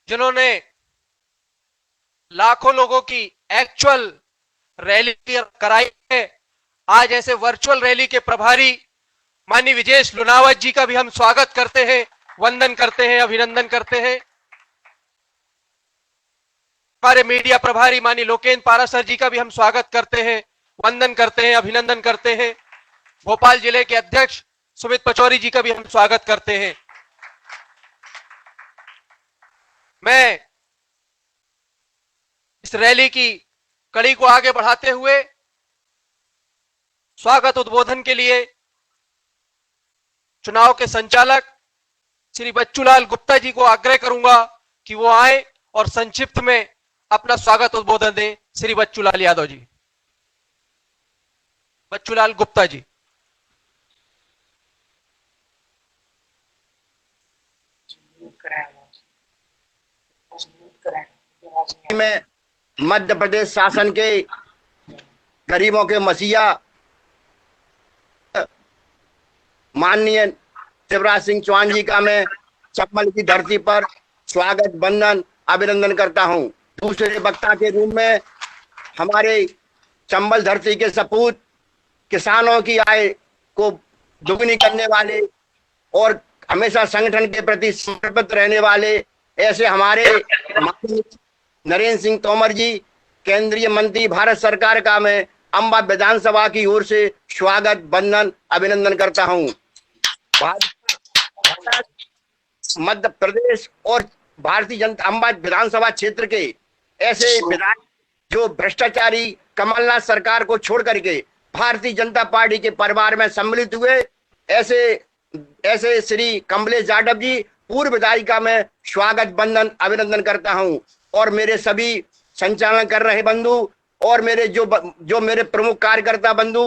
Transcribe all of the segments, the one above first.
जिन्होंने लाखों लोगों की एक्चुअल रैली कराई है। आज ऐसे वर्चुअल रैली के प्रभारी माननीय विजेश लुनावत जी का भी हम स्वागत करते हैं, वंदन करते हैं, अभिनंदन करते हैं। हमारे मीडिया प्रभारी माननीय लोकेंद्र पारासर जी का भी हम स्वागत करते हैं, वंदन करते हैं, अभिनंदन करते हैं। भोपाल जिले के अध्यक्ष सुमित पचौरी जी का भी हम स्वागत करते हैं। मैं इस रैली की कड़ी को आगे बढ़ाते हुए स्वागत उद्बोधन के लिए चुनाव के संचालक श्री बच्चूलाल गुप्ता जी को आग्रह करूंगा कि वो आए और संक्षिप्त में अपना स्वागत उद्बोधन दें। श्री बच्चूलाल यादव जी, बच्चूलाल गुप्ता जी। में मध्य प्रदेश शासन के गरीबों के मसीहा माननीय शिवराज सिंह चौहान जी का मैं चंबल की धरती पर स्वागत वंदन अभिनंदन करता हूं। दूसरे वक्ता के रूप में हमारे चंबल धरती के सपूत किसानों की आय को दुगनी करने वाले और हमेशा संगठन के प्रति समर्पित रहने वाले ऐसे हमारे नरेंद्र सिंह तोमर जी, केंद्रीय मंत्री भारत सरकार का मैं अंबा विधानसभा की ओर से स्वागत वंदन अभिनंदन करता हूं। मध्य प्रदेश और भारतीय जनता अंबा विधानसभा क्षेत्र के ऐसे विधायक जो भ्रष्टाचारी कमलनाथ सरकार को छोड़ करके भारतीय जनता पार्टी के परिवार में सम्मिलित हुए, ऐसे श्री कमलेश यादव जी पूर्व विधायक का मैं स्वागत वंदन अभिनंदन करता हूं। और मेरे सभी संचालन कर रहे बंधु और मेरे जो मेरे प्रमुख कार्यकर्ता बंधु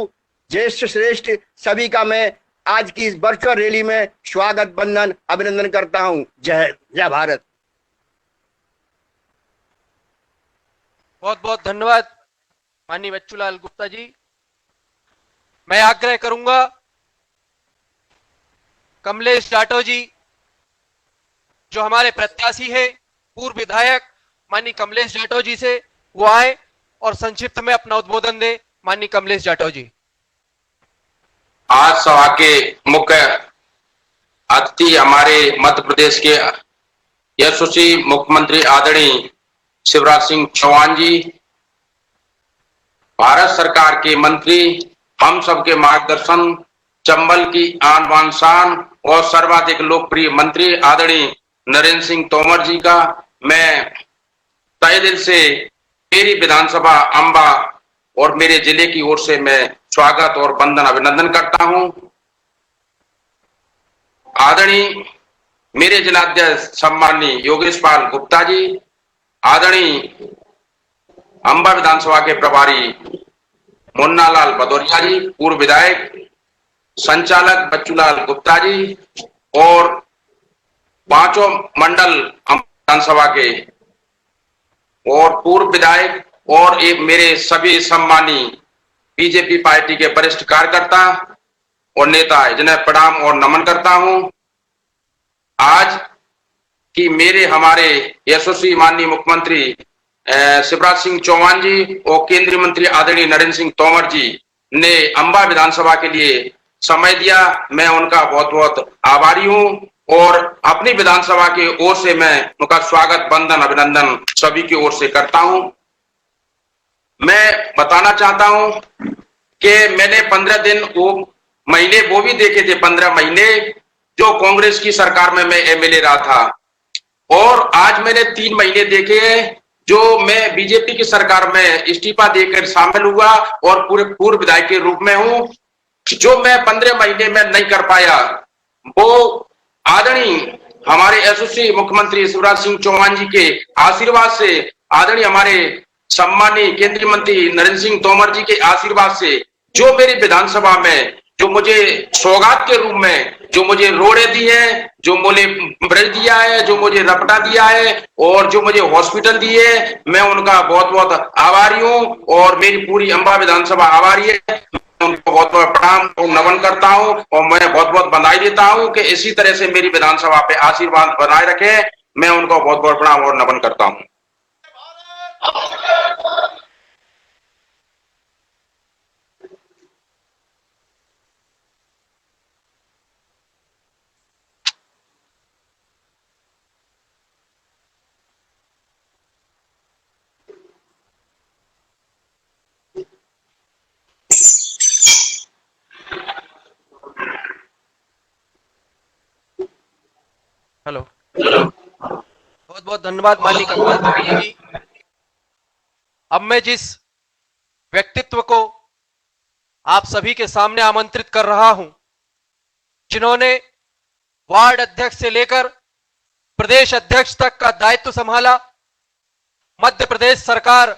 ज्येष्ठ श्रेष्ठ सभी का मैं आज की इस वर्चुअल रैली में स्वागत वंदन अभिनंदन करता हूं। जय भारत। बहुत बहुत धन्यवाद माननीय बच्चूलाल गुप्ता जी। मैं आग्रह करूंगा कमलेश यादव जी जो हमारे प्रत्याशी है, पूर्व विधायक माननीय कमलेश यादव जी से वो आए और संक्षिप्त में अपना उद्बोधन दे। माननीय कमलेश यादव जी। आज सभा के मुख्य अतिथि हमारे मध्य प्रदेश के यशस्वी मुख्यमंत्री आदरणीय शिवराज सिंह चौहान जी, भारत सरकार के मंत्री, हम सबके मार्गदर्शन, चंबल की आन बान शान और सर्वाधिक लोकप्रिय मंत्री आदरणीय नरेंद्र सिंह तोमर जी का मैं तहे दिल से मेरी विधानसभा अंबा और मेरे जिले की ओर से मैं स्वागत और वंदन अभिनंदन करता हूं। आदरणीय मेरे जिलाध्यक्ष सम्माननीय योगेश पाल गुप्ता जी, आदरणीय अंबा विधानसभा के प्रभारी मुन्नालाल भदौरिया जी, पूर्व विधायक, संचालक बच्चूलाल गुप्ता जी और पांचों मंडल विधानसभा के और पूर्व विधायक और एक मेरे सभी सम्मानी बीजेपी पार्टी के वरिष्ठ कार्यकर्ता और नेता है जिन्हें प्रणाम और नमन करता हूं। आज की मेरे हमारे यशस्वी माननीय मुख्यमंत्री शिवराज सिंह चौहान जी और केंद्रीय मंत्री आदरणीय नरेंद्र सिंह तोमर जी ने अंबा विधानसभा के लिए समय दिया, मैं उनका बहुत बहुत आभारी हूं और अपनी विधानसभा की ओर से मैं उनका स्वागत वंदन अभिनंदन सभी की ओर से करता हूं। मैं बताना चाहता हूं कि मैंने 15 दिन महीने वो भी देखे थे, 15 महीने जो कांग्रेस की सरकार में मैं एमएलए रहा था, और आज मैंने 3 महीने देखे जो मैं बीजेपी की सरकार में इस्तीफा देकर शामिल हुआ और पूरे पूर्व विधायक के रूप में हूं। जो मैं 15 महीने में नहीं कर पाया वो आदरणीय हमारे यशस्वी मुख्यमंत्री शिवराज सिंह चौहान जी के आशीर्वाद से, आदरणीय हमारे सम्मानीय केंद्रीय मंत्री नरेंद्र सिंह तोमर जी के आशीर्वाद से जो मेरी विधानसभा में जो मुझे सौगात के रूप में जो मुझे रोड़े दी है, जो मुझे ब्रिज दिया है, जो मुझे रपटा दिया है और जो मुझे हॉस्पिटल दिए, मैं उनका बहुत बहुत आभारी हूं और मेरी पूरी अंबा विधानसभा आभारी है। उनको बहुत बहुत प्रणाम और नमन करता हूं और मैं बहुत बहुत बधाई देता हूं कि इसी तरह से मेरी विधानसभा पे आशीर्वाद बनाए रखें मैं उनको बहुत बहुत प्रणाम और नमन करता हूं। हेलो, बहुत बहुत धन्यवाद माननीय कमल जी। अब मैं जिस व्यक्तित्व को आप सभी के सामने आमंत्रित कर रहा हूं, जिन्होंने वार्ड अध्यक्ष से लेकर प्रदेश अध्यक्ष तक का दायित्व संभाला, मध्य प्रदेश सरकार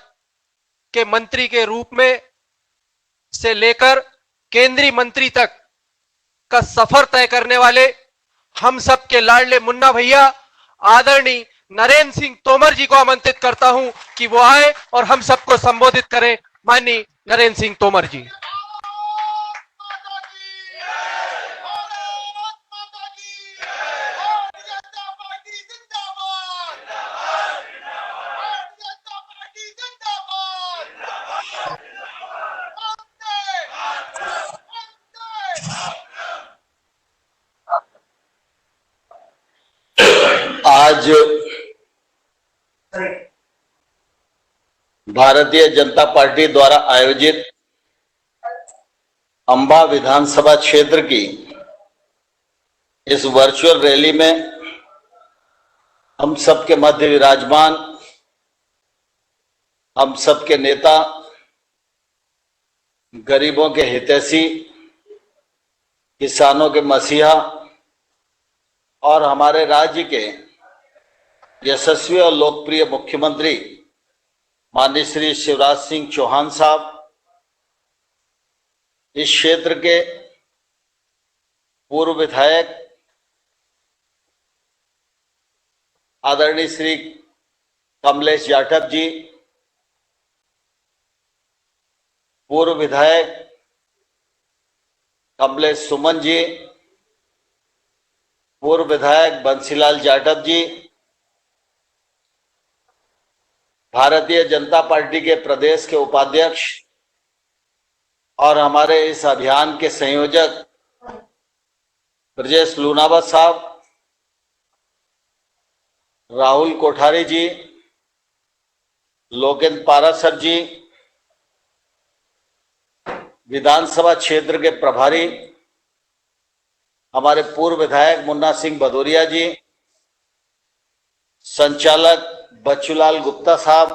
के मंत्री के रूप में से लेकर केंद्रीय मंत्री तक का सफर तय करने वाले हम सब के लाडले मुन्ना भैया आदरणीय नरेंद्र सिंह तोमर जी को आमंत्रित करता हूं कि वो आए और हम सबको संबोधित करें। माननीय नरेंद्र सिंह तोमर जी। आज भारतीय जनता पार्टी द्वारा आयोजित अंबा विधानसभा क्षेत्र की इस वर्चुअल रैली में हम सबके मध्य विराजमान हम सबके नेता, गरीबों के हितैषी, किसानों के मसीहा और हमारे राज्य के यशस्वी और लोकप्रिय मुख्यमंत्री माननीय श्री शिवराज सिंह चौहान साहब, इस क्षेत्र के पूर्व विधायक आदरणीय श्री कमलेश जाटव जी, पूर्व विधायक कमलेश सुमन जी, पूर्व विधायक बंसीलाल जाटव जी, भारतीय जनता पार्टी के प्रदेश के उपाध्यक्ष और हमारे इस अभियान के संयोजक ब्रजेश लूनावत साहब, राहुल कोठारी जी, लोकेंद्र पारासर जी, विधानसभा क्षेत्र के प्रभारी हमारे पूर्व विधायक मुन्ना सिंह भदौरिया जी, संचालक बच्चूलाल गुप्ता साहब,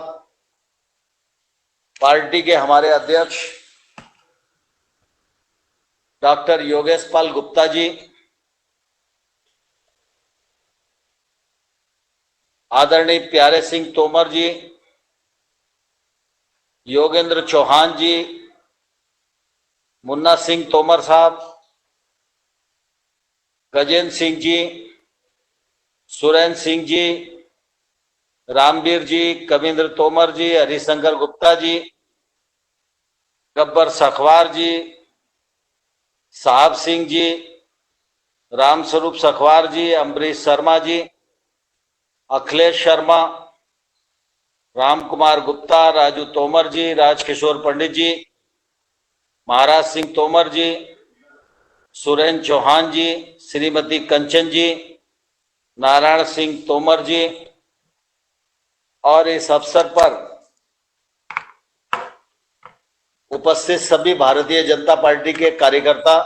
पार्टी के हमारे अध्यक्ष डॉक्टर योगेश पाल गुप्ता जी, आदरणीय प्यारे सिंह तोमर जी, योगेंद्र चौहान जी, मुन्ना सिंह तोमर साहब, गजेंद्र सिंह जी, सुरेंद्र सिंह जी, रामवीर जी, कविंद्र तोमर जी, हरिशंकर गुप्ता जी, गब्बर सखवार जी, साहब सिंह जी, रामस्वरूप सखवार जी, अम्बरीश शर्मा जी, अखिलेश शर्मा, राम कुमार गुप्ता, राजू तोमर जी, राजकिशोर पंडित जी, महाराज सिंह तोमर जी, सुरेंद्र चौहान जी, श्रीमती कंचन जी, नारायण सिंह तोमर जी और इस अवसर पर उपस्थित सभी भारतीय जनता पार्टी के कार्यकर्ता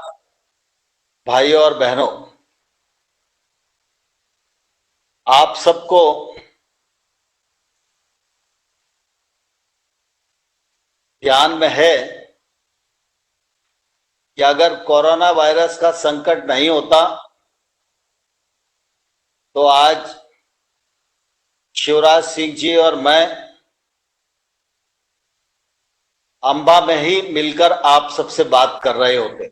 भाइयों और बहनों, आप सबको ध्यान में है कि अगर कोरोना वायरस का संकट नहीं होता तो आज शिवराज सिंह जी और मैं अंबा में ही मिलकर आप सबसे बात कर रहे होते।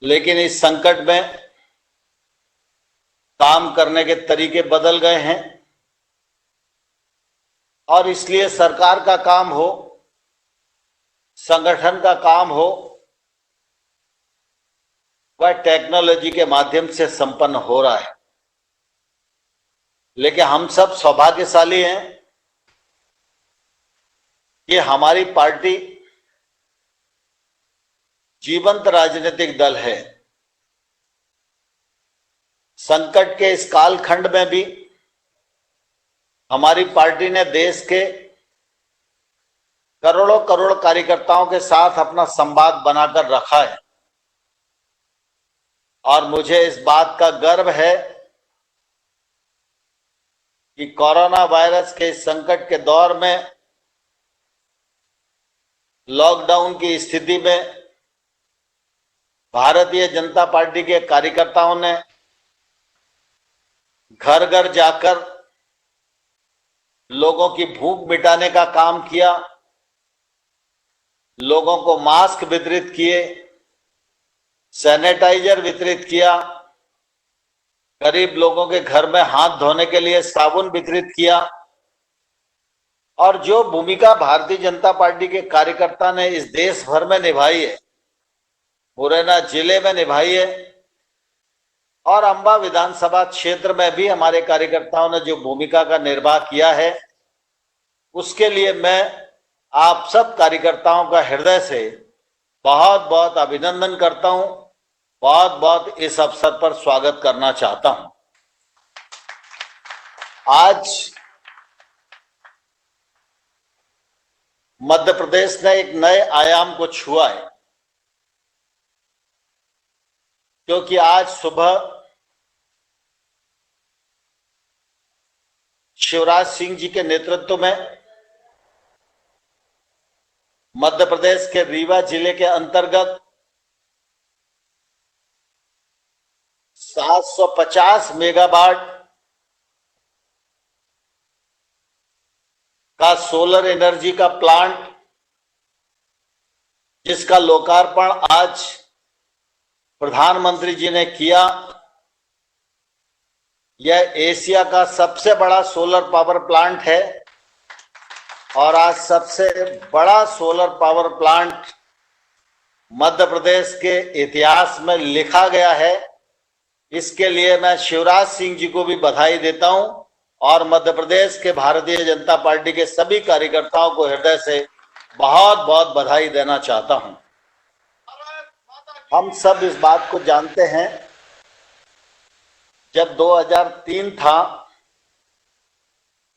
लेकिन इस संकट में काम करने के तरीके बदल गए हैं और इसलिए सरकार का काम हो, संगठन का काम हो, वह टेक्नोलॉजी के माध्यम से संपन्न हो रहा है। लेकिन हम सब सौभाग्यशाली हैं कि हमारी पार्टी जीवंत राजनीतिक दल है। संकट के इस कालखंड में भी हमारी पार्टी ने देश के करोड़ों करोड़ कार्यकर्ताओं के साथ अपना संवाद बनाकर रखा है और मुझे इस बात का गर्व है कि कोरोना वायरस के इस संकट के दौर में, लॉकडाउन की स्थिति में भारतीय जनता पार्टी के कार्यकर्ताओं ने घर घर जाकर लोगों की भूख मिटाने का काम किया, लोगों को मास्क वितरित किए, सैनिटाइजर वितरित किया, गरीब लोगों के घर में हाथ धोने के लिए साबुन वितरित किया। और जो भूमिका भारतीय जनता पार्टी के कार्यकर्ता ने इस देश भर में निभाई है, मुरैना जिले में निभाई है और अंबा विधानसभा क्षेत्र में भी हमारे कार्यकर्ताओं ने जो भूमिका का निर्वाह किया है, उसके लिए मैं आप सब कार्यकर्ताओं का हृदय से बहुत बहुत अभिनंदन करता हूं, बहुत बहुत इस अवसर पर स्वागत करना चाहता हूं। आज मध्य प्रदेश ने एक नए आयाम को छुआ है, क्योंकि आज सुबह शिवराज सिंह जी के नेतृत्व में मध्य प्रदेश के रीवा जिले के अंतर्गत 750 मेगावाट का सोलर एनर्जी का प्लांट, जिसका लोकार्पण आज प्रधानमंत्री जी ने किया। यह एशिया का सबसे बड़ा सोलर पावर प्लांट है और आज सबसे बड़ा solar power plant Madhya Pradesh के इतिहास में लिखा गया है। इसके लिए मैं शिवराज सिंह जी को भी बधाई देता हूं और मध्य प्रदेश के भारतीय जनता पार्टी के सभी कार्यकर्ताओं को हृदय से बहुत बहुत बधाई देना चाहता हूं। हम सब इस बात को जानते हैं, जब 2003 था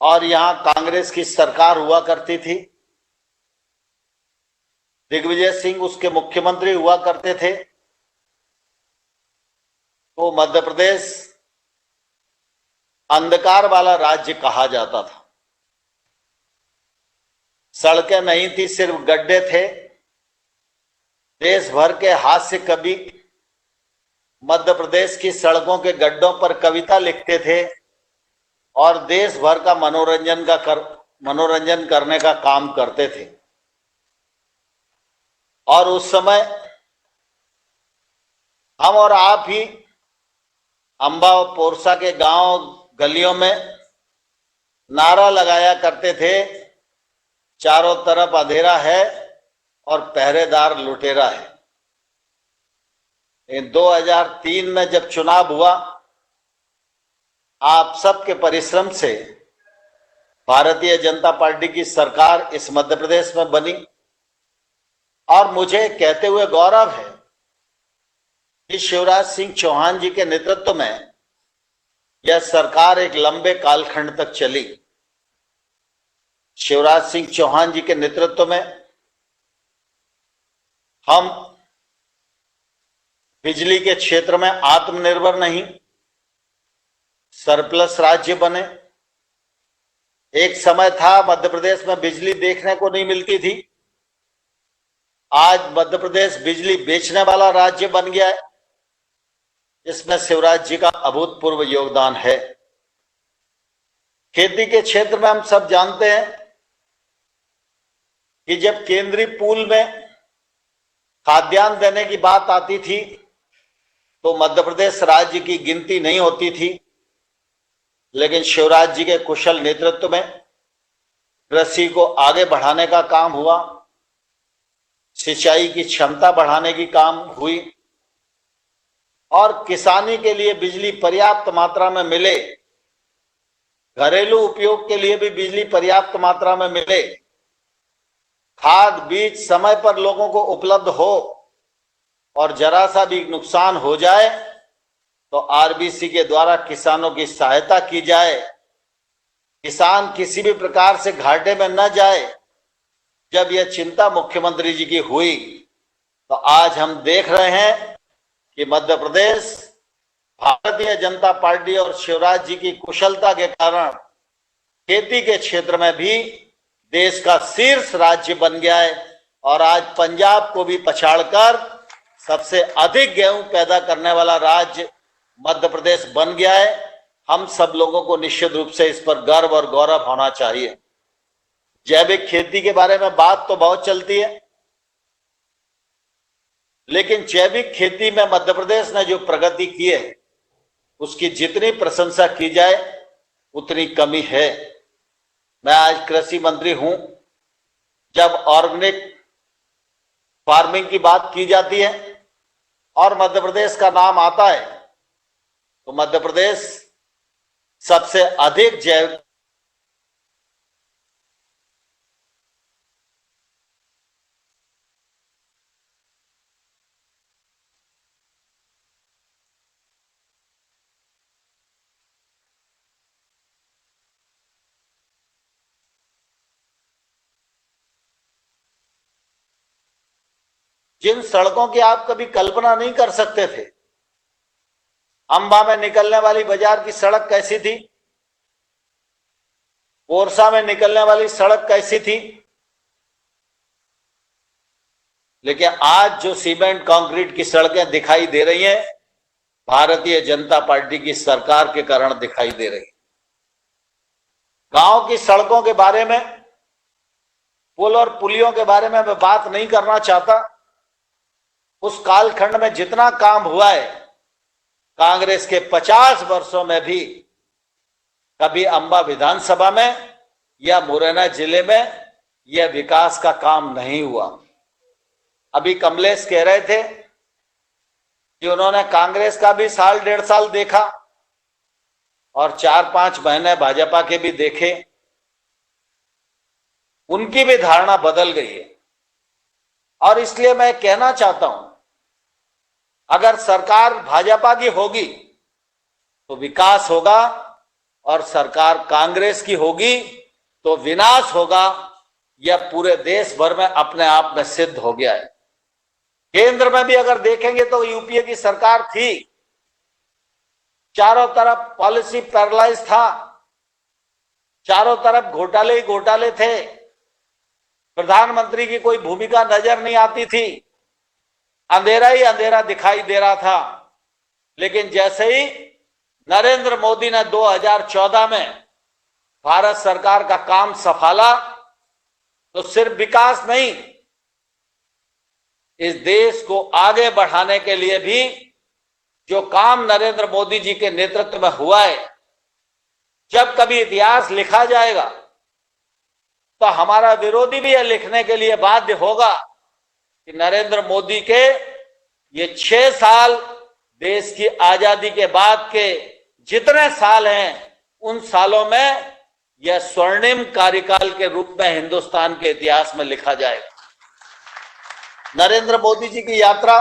और यहां कांग्रेस की सरकार हुआ करती थी, दिग्विजय सिंह उसके मुख्यमंत्री हुआ करते थे, तो मध्य प्रदेश अंधकार वाला राज्य कहा जाता था। सड़कें नहीं थी, सिर्फ गड्ढे थे। देश भर के हास्य कवि मध्य प्रदेश की सड़कों के गड्ढों पर कविता लिखते थे और देश भर का मनोरंजन करने का काम करते थे। और उस समय हम और आप ही अंबा और पोरसा के गांव गलियों में नारा लगाया करते थे, चारों तरफ अंधेरा है और पहरेदार लुटेरा है। 2003 में जब चुनाव हुआ, आप सबके परिश्रम से भारतीय जनता पार्टी की सरकार इस मध्य प्रदेश में बनी और मुझे कहते हुए गौरव है कि शिवराज सिंह चौहान जी के नेतृत्व में यह सरकार एक लंबे कालखंड तक चली। शिवराज सिंह चौहान जी के नेतृत्व में हम बिजली के क्षेत्र में आत्मनिर्भर नहीं, सरप्लस राज्य बने। एक समय था मध्य प्रदेश में बिजली देखने को नहीं मिलती थी, आज मध्य प्रदेश बिजली बेचने वाला राज्य बन गया है। इसमें शिवराज जी का अभूतपूर्व योगदान है। खेती के क्षेत्र में हम सब जानते हैं कि जब केंद्रीय पूल में खाद्यान्न देने की बात आती थी तो मध्य प्रदेश राज्य की गिनती नहीं होती थी, लेकिन शिवराज जी के कुशल नेतृत्व में कृषि को आगे बढ़ाने का काम हुआ, सिंचाई की क्षमता बढ़ाने की काम हुई और किसानी के लिए बिजली पर्याप्त मात्रा में मिले, घरेलू उपयोग के लिए भी बिजली पर्याप्त मात्रा में मिले, खाद बीज समय पर लोगों को उपलब्ध हो और जरा सा भी नुकसान हो जाए तो आरबीसी के द्वारा किसानों की सहायता की जाए, किसान किसी भी प्रकार से घाटे में न जाए। जब यह चिंता मुख्यमंत्री जी की हुई तो आज हम देख रहे हैं कि मध्य प्रदेश भारतीय जनता पार्टी और शिवराज जी की कुशलता के कारण खेती के क्षेत्र में भी देश का शीर्ष राज्य बन गया है और आज पंजाब को भी पछाड़कर सबसे अधिक गेहूं पैदा करने वाला राज्य मध्य प्रदेश बन गया है। हम सब लोगों को निश्चित रूप से इस पर गर्व और गौरव होना चाहिए। जैविक खेती के बारे में बात तो बहुत चलती है, लेकिन जैविक खेती में मध्य प्रदेश ने जो प्रगति की है उसकी जितनी प्रशंसा की जाए उतनी कमी है। मैं आज कृषि मंत्री हूं, जब ऑर्गेनिक फार्मिंग की बात की जाती है और मध्य प्रदेश का नाम आता है तो मध्य प्रदेश सबसे अधिक जैविक जिन सड़कों की आप कभी कल्पना नहीं कर सकते थे। अंबा में निकलने वाली बाजार की सड़क कैसी थी, पोरसा में निकलने वाली सड़क कैसी थी, लेकिन आज जो सीमेंट कंक्रीट की सड़कें दिखाई दे रही हैं भारतीय जनता पार्टी की सरकार के कारण दिखाई दे रही। गांव की सड़कों के बारे में, पुल और पुलियों के बारे में मैं बात नहीं करना चाहता। उस कालखंड में जितना काम हुआ है कांग्रेस के 50 वर्षों में भी कभी अंबा विधानसभा में या मुरैना जिले में यह विकास का काम नहीं हुआ। अभी कमलेश कह रहे थे कि उन्होंने कांग्रेस का भी साल डेढ़ साल देखा और 4-5 महीने भाजपा के भी देखे, उनकी भी धारणा बदल गई है। और इसलिए मैं कहना चाहता हूं, अगर सरकार भाजपा की होगी तो विकास होगा और सरकार कांग्रेस की होगी तो विनाश होगा। यह पूरे देश भर में अपने आप में सिद्ध हो गया है। केंद्र में भी अगर देखेंगे तो यूपीए की सरकार थी, चारों तरफ पॉलिसी पैरालाइज था, चारों तरफ घोटाले ही घोटाले थे, प्रधानमंत्री की कोई भूमिका नजर नहीं आती थी, अंधेरा ही अंधेरा दिखाई दे रहा था। लेकिन जैसे ही नरेंद्र मोदी ने 2014 में भारत सरकार का काम संभाला तो सिर्फ विकास नहीं, इस देश को आगे बढ़ाने के लिए भी जो काम नरेंद्र मोदी जी के नेतृत्व में हुआ है, जब कभी इतिहास लिखा जाएगा तो हमारा विरोधी भी यह लिखने के लिए बाध्य होगा कि नरेंद्र मोदी के ये 6 साल देश की आजादी के बाद के जितने साल हैं उन सालों में यह स्वर्णिम कार्यकाल के रूप में हिंदुस्तान के इतिहास में लिखा जाएगा। नरेंद्र मोदी जी की यात्रा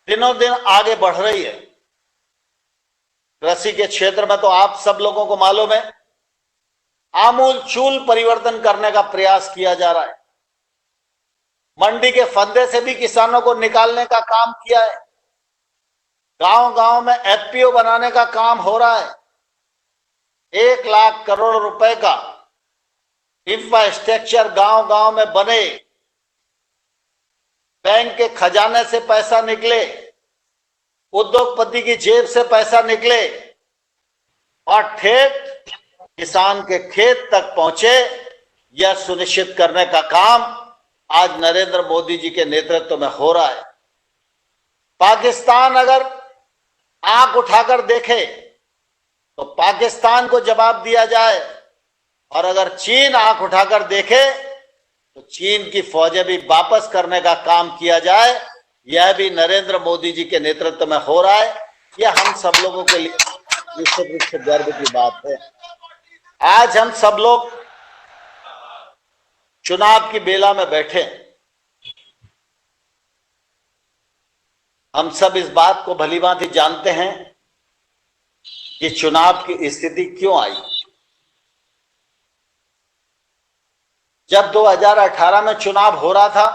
दिनों दिन आगे बढ़ रही है। कृषि के क्षेत्र में तो आप सब लोगों को मालूम है, आमूल चूल परिवर्तन करने का प्रयास किया जा रहा है। मंडी के फंदे से भी किसानों को निकालने का काम किया है। गांव गांव में एफपीओ बनाने का काम हो रहा है। 1 लाख करोड़ रुपए का इंफ्रास्ट्रक्चर गांव गांव में बने, बैंक के खजाने से पैसा निकले, उद्योगपति की जेब से पैसा निकले और ठेठ किसान के खेत तक पहुंचे, यह सुनिश्चित करने का काम आज नरेंद्र मोदी जी के नेतृत्व में हो रहा है। पाकिस्तान अगर आंख उठाकर देखे तो पाकिस्तान को जवाब दिया जाए, और अगर चीन आंख उठाकर देखे तो चीन की फौजें भी वापस करने का काम किया जाए। यह भी नरेंद्र मोदी जी के नेतृत्व में हो रहा है। यह हम सब लोगों के लिए निश्चित रूप से गर्व की बात है। आज हम सब लोग चुनाव की बेला में बैठे, हम सब इस बात को भलीभांति जानते हैं कि चुनाव की स्थिति क्यों आई। जब 2018 में चुनाव हो रहा था,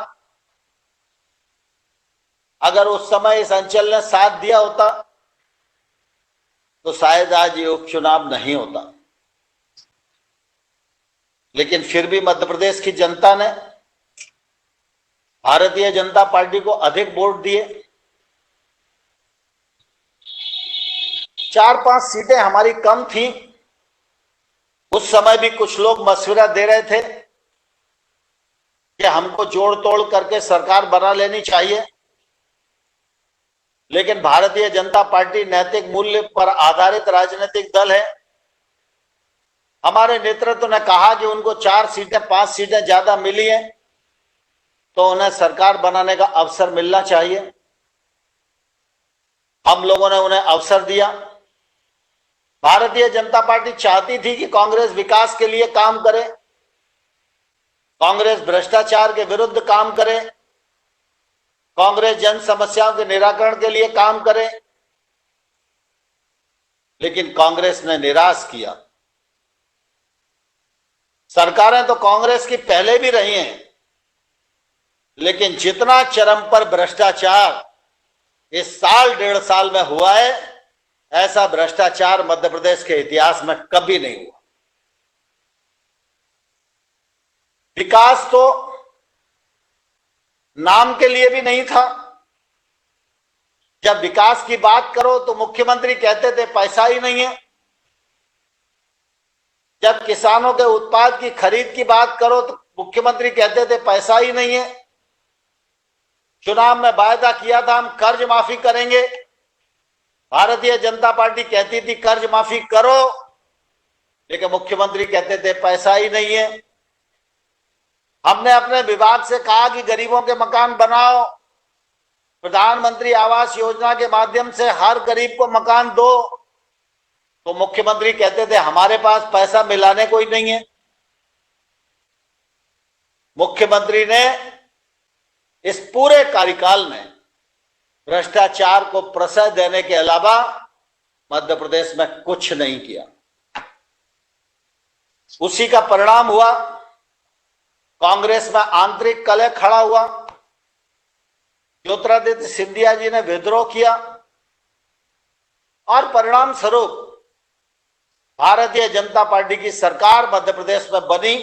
अगर उस समय इस अंचल ने साथ दिया होता तो शायद आज ये उपचुनाव नहीं होता। लेकिन फिर भी मध्य प्रदेश की जनता ने भारतीय जनता पार्टी को अधिक वोट दिए। 4-5 सीटें हमारी कम थी। उस समय भी कुछ लोग मशवरा दे रहे थे कि हमको जोड़ तोड़ करके सरकार बना लेनी चाहिए, लेकिन भारतीय जनता पार्टी नैतिक मूल्य पर आधारित राजनीतिक दल है। हमारे नेतृत्व ने कहा कि उनको 4 सीटें 5 सीटें ज्यादा मिली हैं तो उन्हें सरकार बनाने का अवसर मिलना चाहिए। हम लोगों ने उन्हें अवसर दिया। भारतीय जनता पार्टी चाहती थी कि कांग्रेस विकास के लिए काम करे, कांग्रेस भ्रष्टाचार के विरुद्ध काम करे, कांग्रेस जन समस्याओं के निराकरण के लिए काम करे, लेकिन कांग्रेस ने निराश किया। सरकारें तो कांग्रेस की पहले भी रही हैं, लेकिन जितना चरम पर भ्रष्टाचार इस साल 1.5 साल में हुआ है, ऐसा भ्रष्टाचार मध्य प्रदेश के इतिहास में कभी नहीं हुआ। विकास तो नाम के लिए भी नहीं था। जब विकास की बात करो तो मुख्यमंत्री कहते थे पैसा ही नहीं है। जब किसानों के उत्पाद की खरीद की बात करो तो मुख्यमंत्री कहते थे पैसा ही नहीं है। चुनाव में वायदा किया था हम कर्ज माफी करेंगे, भारतीय जनता पार्टी कहती थी कर्ज माफी करो, लेकिन मुख्यमंत्री कहते थे पैसा ही नहीं है। हमने अपने विभाग से कहा कि गरीबों के मकान बनाओ, प्रधानमंत्री आवास योजना के माध्यम से हर गरीब को मकान दो, तो मुख्यमंत्री कहते थे हमारे पास पैसा मिलाने कोई नहीं है। मुख्यमंत्री ने इस पूरे कार्यकाल में भ्रष्टाचार को प्रश्रय देने के अलावा मध्य प्रदेश में कुछ नहीं किया। उसी का परिणाम हुआ, कांग्रेस में आंतरिक कलह खड़ा हुआ। ज्योतिरादित्य सिंधिया जी ने विद्रोह किया और परिणाम स्वरूप भारतीय जनता पार्टी की सरकार मध्य प्रदेश में बनी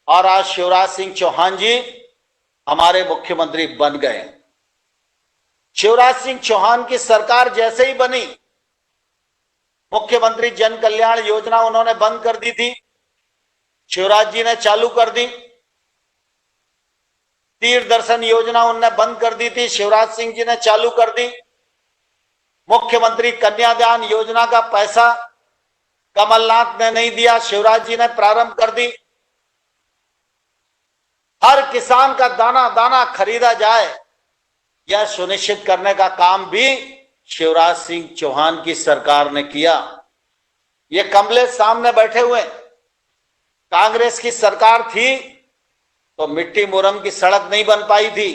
और आज शिवराज सिंह चौहान जी हमारे मुख्यमंत्री बन गए। शिवराज सिंह चौहान की सरकार जैसे ही बनी, मुख्यमंत्री जन कल्याण योजना उन्होंने बंद कर दी थी, शिवराज जी ने चालू कर दी। तीर्थ दर्शन योजना उन्होंने बंद कर दी थी, शिवराज सिंह जी ने चालू कर दी। मुख्यमंत्री कन्यादान योजना का पैसा कमलनाथ ने नहीं दिया, शिवराज जी ने प्रारंभ कर दी। हर किसान का दाना दाना खरीदा जाए, यह सुनिश्चित करने का काम भी शिवराज सिंह चौहान की सरकार ने किया। ये कमले सामने बैठे हुए, कांग्रेस की सरकार थी तो मिट्टी मुरम की सड़क नहीं बन पाई थी।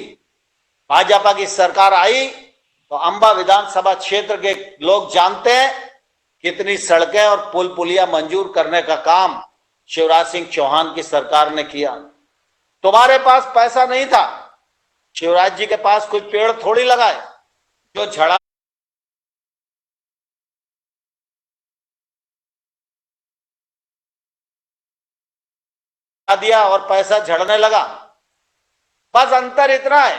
भाजपा की सरकार आई तो अंबा विधानसभा क्षेत्र के लोग जानते हैं कितनी सड़कें और पुल पुलिया मंजूर करने का काम शिवराज सिंह चौहान की सरकार ने किया। तुम्हारे पास पैसा नहीं था, शिवराज जी के पास कोई पेड़ थोड़ी लगाए जो झड़ा दिया और पैसा झड़ने लगा। बस अंतर इतना है,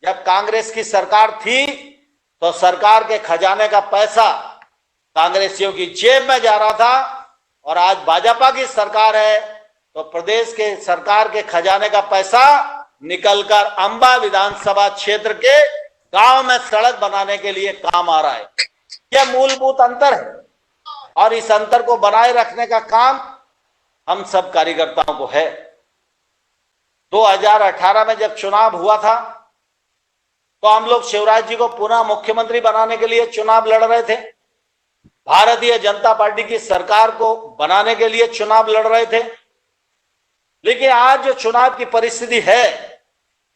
जब कांग्रेस की सरकार थी तो सरकार के खजाने का पैसा कांग्रेसियों की जेब में जा रहा था, और आज भाजपा की सरकार है तो प्रदेश के सरकार के खजाने का पैसा निकलकर अंबा विधानसभा क्षेत्र के गांव में सड़क बनाने के लिए काम आ रहा है। यह मूलभूत अंतर है और इस अंतर को बनाए रखने का काम हम सब कार्यकर्ताओं को है। 2018 में जब चुनाव हुआ था तो हम लोग शिवराज जी को पुनः मुख्यमंत्री बनाने के लिए चुनाव लड़ रहे थे। भारतीय जनता पार्टी की सरकार को बनाने के लिए चुनाव लड़ रहे थे। लेकिन आज जो चुनाव की परिस्थिति है,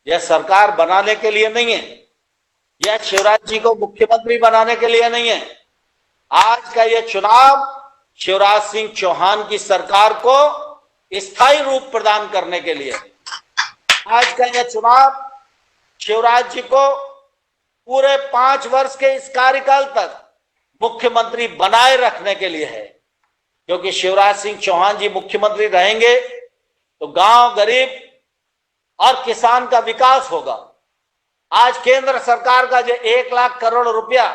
यह सरकार बनाने के लिए नहीं है, यह शिवराज जी को मुख्यमंत्री बनाने के लिए नहीं है। आज का यह चुनाव शिवराज सिंह चौहान की सरकार को स्थायी रूप प्रदान करने के लिए, आज का यह चुनाव शिवराज जी को पूरे 5 वर्ष के इस कार्यकाल तक मुख्यमंत्री बनाए रखने के लिए है। क्योंकि शिवराज सिंह चौहान जी मुख्यमंत्री रहेंगे तो गांव, गरीब और किसान का विकास होगा। आज केंद्र सरकार का जो 1 लाख करोड़ रुपया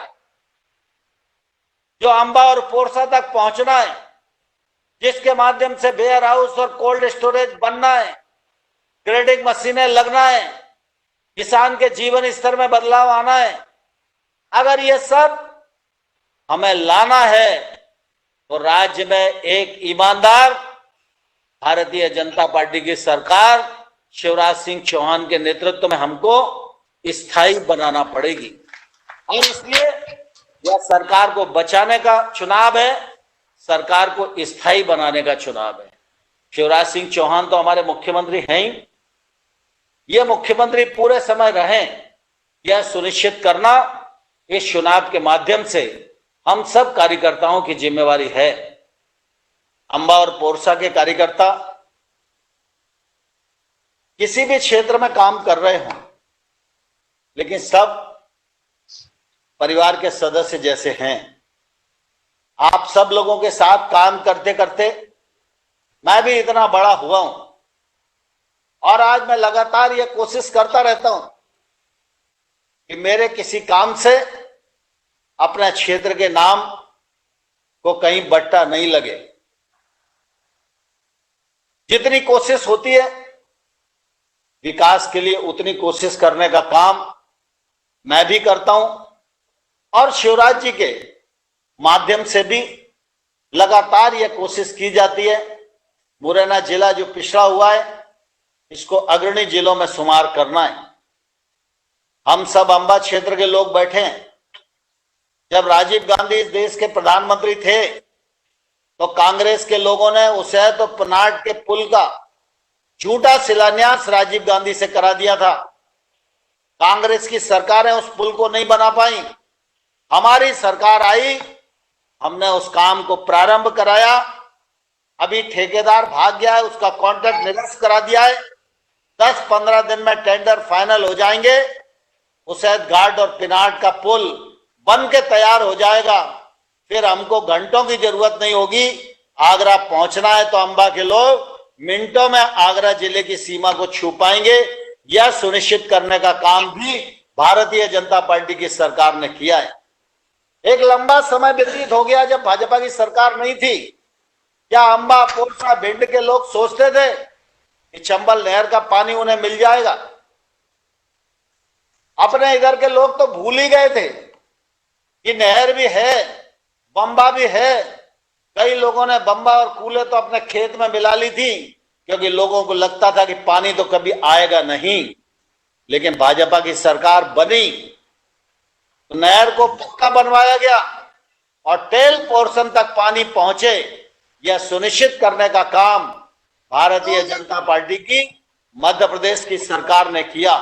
जो अंबा और पोरसा तक पहुंचना है, जिसके माध्यम से वेयर हाउस और कोल्ड स्टोरेज बनना है, ग्रेडिंग मशीनें लगना है, किसान के जीवन स्तर में बदलाव आना है, अगर ये सब हमें लाना है तो राज्य में एक ईमानदार भारतीय जनता पार्टी की सरकार शिवराज सिंह चौहान के नेतृत्व में हमको स्थायी बनाना पड़ेगी। और इसलिए यह सरकार को बचाने का चुनाव है, सरकार को स्थायी बनाने का चुनाव है। शिवराज सिंह चौहान तो हमारे मुख्यमंत्री हैं ही, ये मुख्यमंत्री पूरे समय रहें, यह सुनिश्चित करना इस चुनाव के माध्यम से हम सब कार्यकर्ताओं की जिम्मेवारी है। अंबा और पोरसा के कार्यकर्ता किसी भी क्षेत्र में काम कर रहे हों, लेकिन सब परिवार के सदस्य जैसे हैं। आप सब लोगों के साथ काम करते करते मैं भी इतना बड़ा हुआ हूं और आज मैं लगातार ये कोशिश करता रहता हूं कि मेरे किसी काम से अपने क्षेत्र के नाम को कहीं बट्टा नहीं लगे। जितनी कोशिश होती है विकास के लिए, उतनी कोशिश करने का काम मैं भी करता हूं और शिवराज जी के माध्यम से भी लगातार यह कोशिश की जाती है। मुरैना जिला जो पिछड़ा हुआ है, इसको अग्रणी जिलों में शुमार करना है। हम सब अंबा क्षेत्र के लोग बैठे हैं। जब राजीव गांधी इस देश के प्रधानमंत्री थे तो कांग्रेस के लोगों ने उसे तो पनाट के पुल का झूठा शिलान्यास राजीव गांधी से करा दिया था। कांग्रेस की सरकारें उस पुल को नहीं बना पाई। हमारी सरकार आई, हमने उस काम को प्रारंभ कराया। अभी ठेकेदार भाग गया है, उसका कॉन्ट्रैक्ट निरस्त करा दिया है। 10-15 दिन में टेंडर फाइनल हो जाएंगे। उसैद घाट और पिनाट का पुल बन के तैयार हो जाएगा। फिर हमको घंटों की जरूरत नहीं होगी। आगरा पहुंचना है तो अंबा के लोग मिनटों में आगरा जिले की सीमा को छू पाएंगे। यह सुनिश्चित करने का काम भी भारतीय जनता पार्टी की सरकार ने किया है। एक लंबा समय व्यतीत हो गया जब भाजपा की सरकार नहीं थी। क्या अंबा, पोरसा, भिंड के लोग सोचते थे कि चंबल नहर का पानी उन्हें मिल जाएगा? अपने इधर के लोग तो भूल ही गए थे कि नहर भी है, बंबा भी है। कई लोगों ने बंबा और कूले तो अपने खेत में मिला ली थी, क्योंकि लोगों को लगता था कि पानी तो कभी आएगा नहीं। लेकिन भाजपा की सरकार बनी तो नहर को पक्का बनवाया गया और टेल पोर्शन तक पानी पहुंचे, यह सुनिश्चित करने का काम भारतीय जनता पार्टी की मध्य प्रदेश की सरकार ने किया।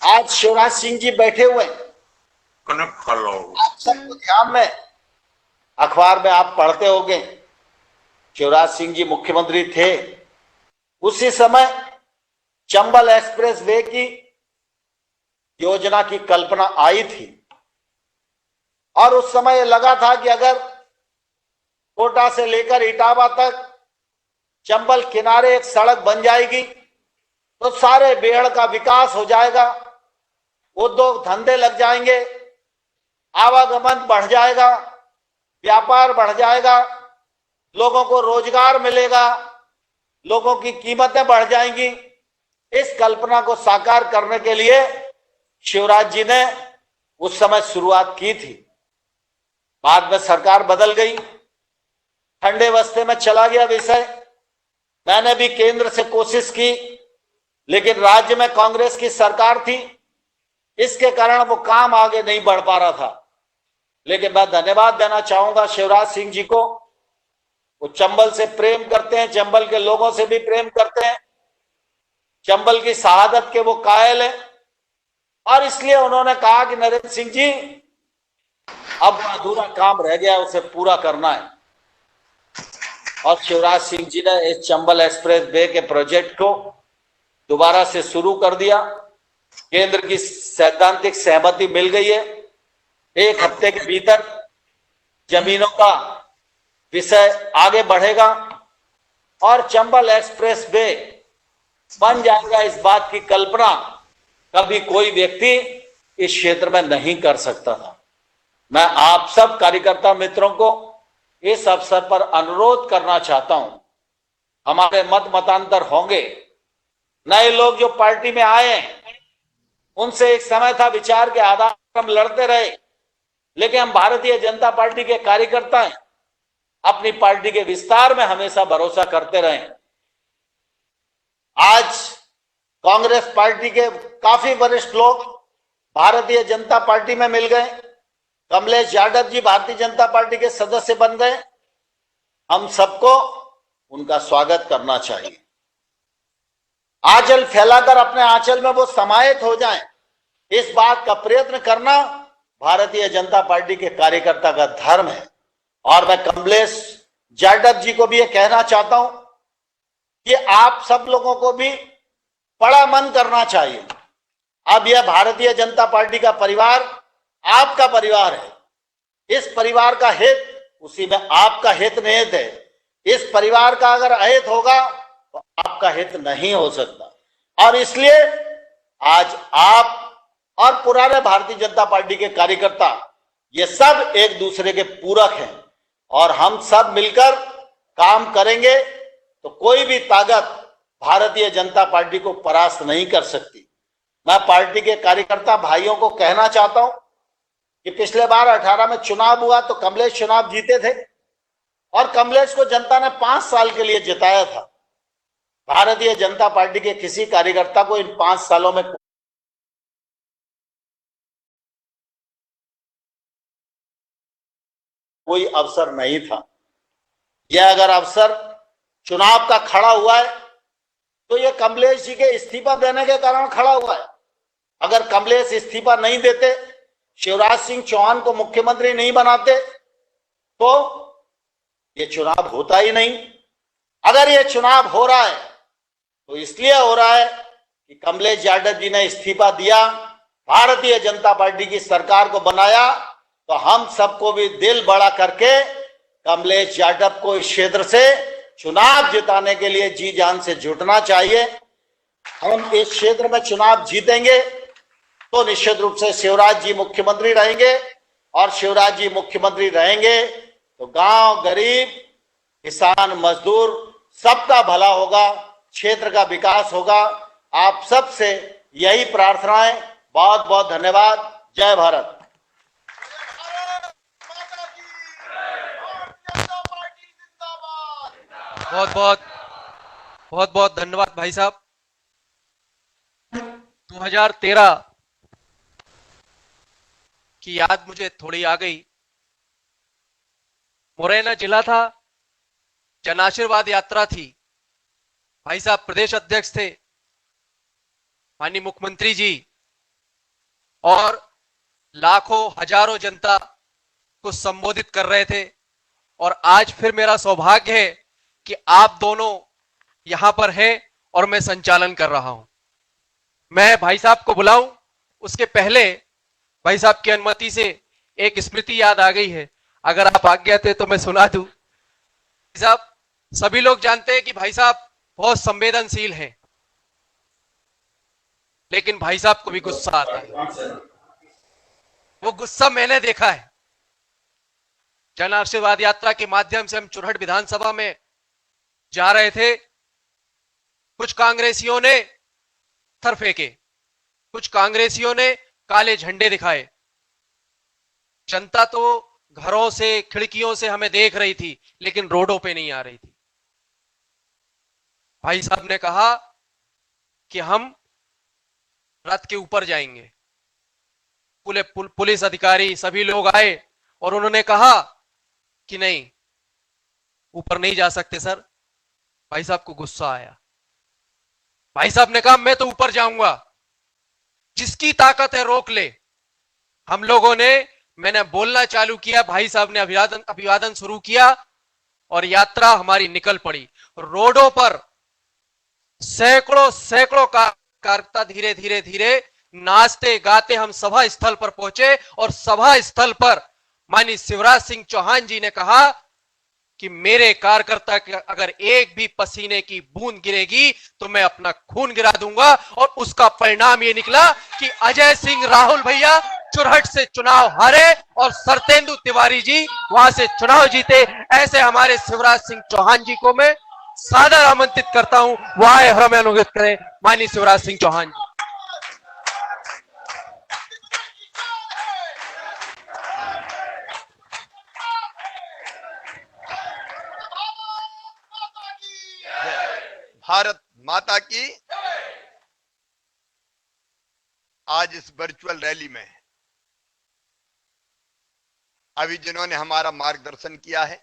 आज शिवराज सिंह जी बैठे हुए, आप सबको ध्यान में, अखबार में आप पढ़ते होंगे, शिवराज सिंह जी मुख्यमंत्री थे उसी समय चंबल एक्सप्रेस वे की योजना की कल्पना आई थी और उस समय लगा था कि अगर कोटा से लेकर इटावा तक चंबल किनारे एक सड़क बन जाएगी तो सारे बेहड़ का विकास हो जाएगा, उद्योग धंधे लग जाएंगे, आवागमन बढ़ जाएगा, व्यापार बढ़ जाएगा, लोगों को रोजगार मिलेगा, लोगों की कीमतें बढ़ जाएंगी। इस कल्पना को साकार करने के लिए शिवराज जी ने उस समय शुरुआत की थी। बाद में सरकार बदल गई, ठंडे बस्ते में चला गया विषय। मैंने भी केंद्र से कोशिश की, लेकिन राज्य में कांग्रेस की सरकार थी, इसके कारण वो काम आगे नहीं बढ़ पा रहा था। लेकिन मैं धन्यवाद देना चाहूंगा शिवराज सिंह जी को। वो चंबल से प्रेम करते हैं, चंबल के लोगों से भी प्रेम करते हैं, चंबल की शहादत के वो कायल है, और इसलिए उन्होंने कहा कि नरेंद्र सिंह जी अब अधूरा काम रह गया, उसे पूरा करना है। और शिवराज सिंह जी ने इस चंबल एक्सप्रेस वे के प्रोजेक्ट को दोबारा से शुरू कर दिया। केंद्र की सैद्धांतिक सहमति मिल गई है। 1 हफ्ते के भीतर जमीनों का विषय आगे बढ़ेगा और चंबल एक्सप्रेस वे बन जाएगा। इस बात की कल्पना कभी कोई व्यक्ति इस क्षेत्र में नहीं कर सकता था। मैं आप सब कार्यकर्ता मित्रों को इस अवसर पर अनुरोध करना चाहता हूं, हमारे मत मतांतर होंगे, नए लोग जो पार्टी में आए हैं उनसे एक समय था विचार के आधार पर हम लड़ते रहे, लेकिन हम भारतीय जनता पार्टी के कार्यकर्ता हैं, अपनी पार्टी के विस्तार में हमेशा भरोसा करते रहे। आज कांग्रेस पार्टी के काफी वरिष्ठ लोग भारतीय जनता पार्टी में मिल गए। कमलेश यादव जी भारतीय जनता पार्टी के सदस्य बन गए। हम सबको उनका स्वागत करना चाहिए। आंचल फैलाकर अपने आंचल में वो समाहित हो जाएं, इस बात का प्रयत्न करना भारतीय जनता पार्टी के कार्यकर्ता का धर्म है। और मैं कमलेश यादव जी को भी ये कहना चाहता हूं कि आप सब लोगों को भी बड़ा मन करना चाहिए। अब यह भारतीय जनता पार्टी का परिवार आपका परिवार है। इस परिवार का हित उसी में आपका हित निहित है। इस परिवार का अगर अहित होगा तो आपका हित नहीं हो सकता। और इसलिए आज आप और पुराने भारतीय जनता पार्टी के कार्यकर्ता ये सब एक दूसरे के पूरक हैं और हम सब मिलकर काम करेंगे तो कोई भी ताकत भारतीय जनता पार्टी को परास्त नहीं कर सकती। मैं पार्टी के कार्यकर्ता भाइयों को कहना चाहता हूं कि पिछले बार 18 में चुनाव हुआ तो कमलेश चुनाव जीते थे और कमलेश को जनता ने 5 साल के लिए जिताया था। भारतीय जनता पार्टी के किसी कार्यकर्ता को इन 5 सालों में कोई अवसर नहीं था। यह अगर अवसर चुनाव का खड़ा हुआ है तो यह कमलेश जी के इस्तीफा देने के कारण खड़ा हुआ है। अगर कमलेश इस्तीफा नहीं देते, शिवराज सिंह चौहान को मुख्यमंत्री नहीं बनाते तो ये चुनाव होता ही नहीं। अगर ये चुनाव हो रहा है तो इसलिए हो रहा है कि कमलेश यादव जी ने इस्तीफा दिया, भारतीय जनता पार्टी की सरकार को बनाया, तो हम सबको भी दिल बड़ा करके कमलेश यादव को इस क्षेत्र से चुनाव जिताने के लिए जी जान से जुटना चाहिए। हम इस क्षेत्र में चुनाव जीतेंगे तो निश्चित रूप से शिवराज जी मुख्यमंत्री रहेंगे और शिवराज जी मुख्यमंत्री रहेंगे तो गांव, गरीब, किसान, मजदूर सबका भला होगा, क्षेत्र का विकास होगा। आप सब से यही प्रार्थना है। बहुत बहुत धन्यवाद। जय भारत। बहुत बहुत धन्यवाद भाई साहब। 2013 की याद मुझे थोड़ी आ गई। मुरैना जिला था, जन आशीर्वाद यात्रा थी। भाई साहब प्रदेश अध्यक्ष थे, माननीय मुख्यमंत्री जी और लाखों हजारों जनता को संबोधित कर रहे थे। और आज फिर मेरा सौभाग्य है कि आप दोनों यहां पर हैं और मैं संचालन कर रहा हूं। मैं भाई साहब को बुलाऊं उसके पहले भाई साहब की अनुमति से एक स्मृति याद आ गई है, अगर आप आज्ञा थे तो मैं सुना दूं। भाई साहब, सभी लोग जानते हैं कि भाई साहब बहुत संवेदनशील हैं, लेकिन भाई साहब को भी गुस्सा आता है। वो गुस्सा मैंने देखा है। जन आशीर्वाद यात्रा के माध्यम से हम चुरहट विधानसभा में जा रहे थे। कुछ कांग्रेसियों ने पत्थर फेंके, कुछ कांग्रेसियों ने काले झंडे दिखाए। जनता तो घरों से, खिड़कियों से हमें देख रही थी, लेकिन रोडों पे नहीं आ रही थी। भाई साहब ने कहा कि हम रथ के ऊपर जाएंगे। पुलिस अधिकारी सभी लोग आए और उन्होंने कहा कि नहीं, ऊपर नहीं जा सकते सर। भाई साहब को गुस्सा आया। भाई साहब ने कहा मैं तो ऊपर जाऊंगा, जिसकी ताकत है रोक ले। हम लोगों ने, मैंने बोलना चालू किया, भाई साहब ने अभिवादन शुरू किया और यात्रा हमारी निकल पड़ी। रोडों पर सैकड़ों सैकड़ों कार्यकर्ता धीरे धीरे धीरे नाचते गाते हम सभा स्थल पर पहुंचे और सभा स्थल पर माननीय शिवराज सिंह चौहान जी ने कहा कि मेरे कार्यकर्ता के अगर एक भी पसीने की बूंद गिरेगी तो मैं अपना खून गिरा दूंगा। और उसका परिणाम ये निकला कि अजय सिंह राहुल भैया चुरहट से चुनाव हारे और सरतेंदु तिवारी जी वहां से चुनाव जीते। ऐसे हमारे शिवराज सिंह चौहान जी को मैं सादर आमंत्रित करता हूं, वह आए और हमें अनुगत करें। माननीय शिवराज सिंह चौहान जी। भारत माता की। आज इस वर्चुअल रैली में अभी जिन्होंने हमारा मार्गदर्शन किया है,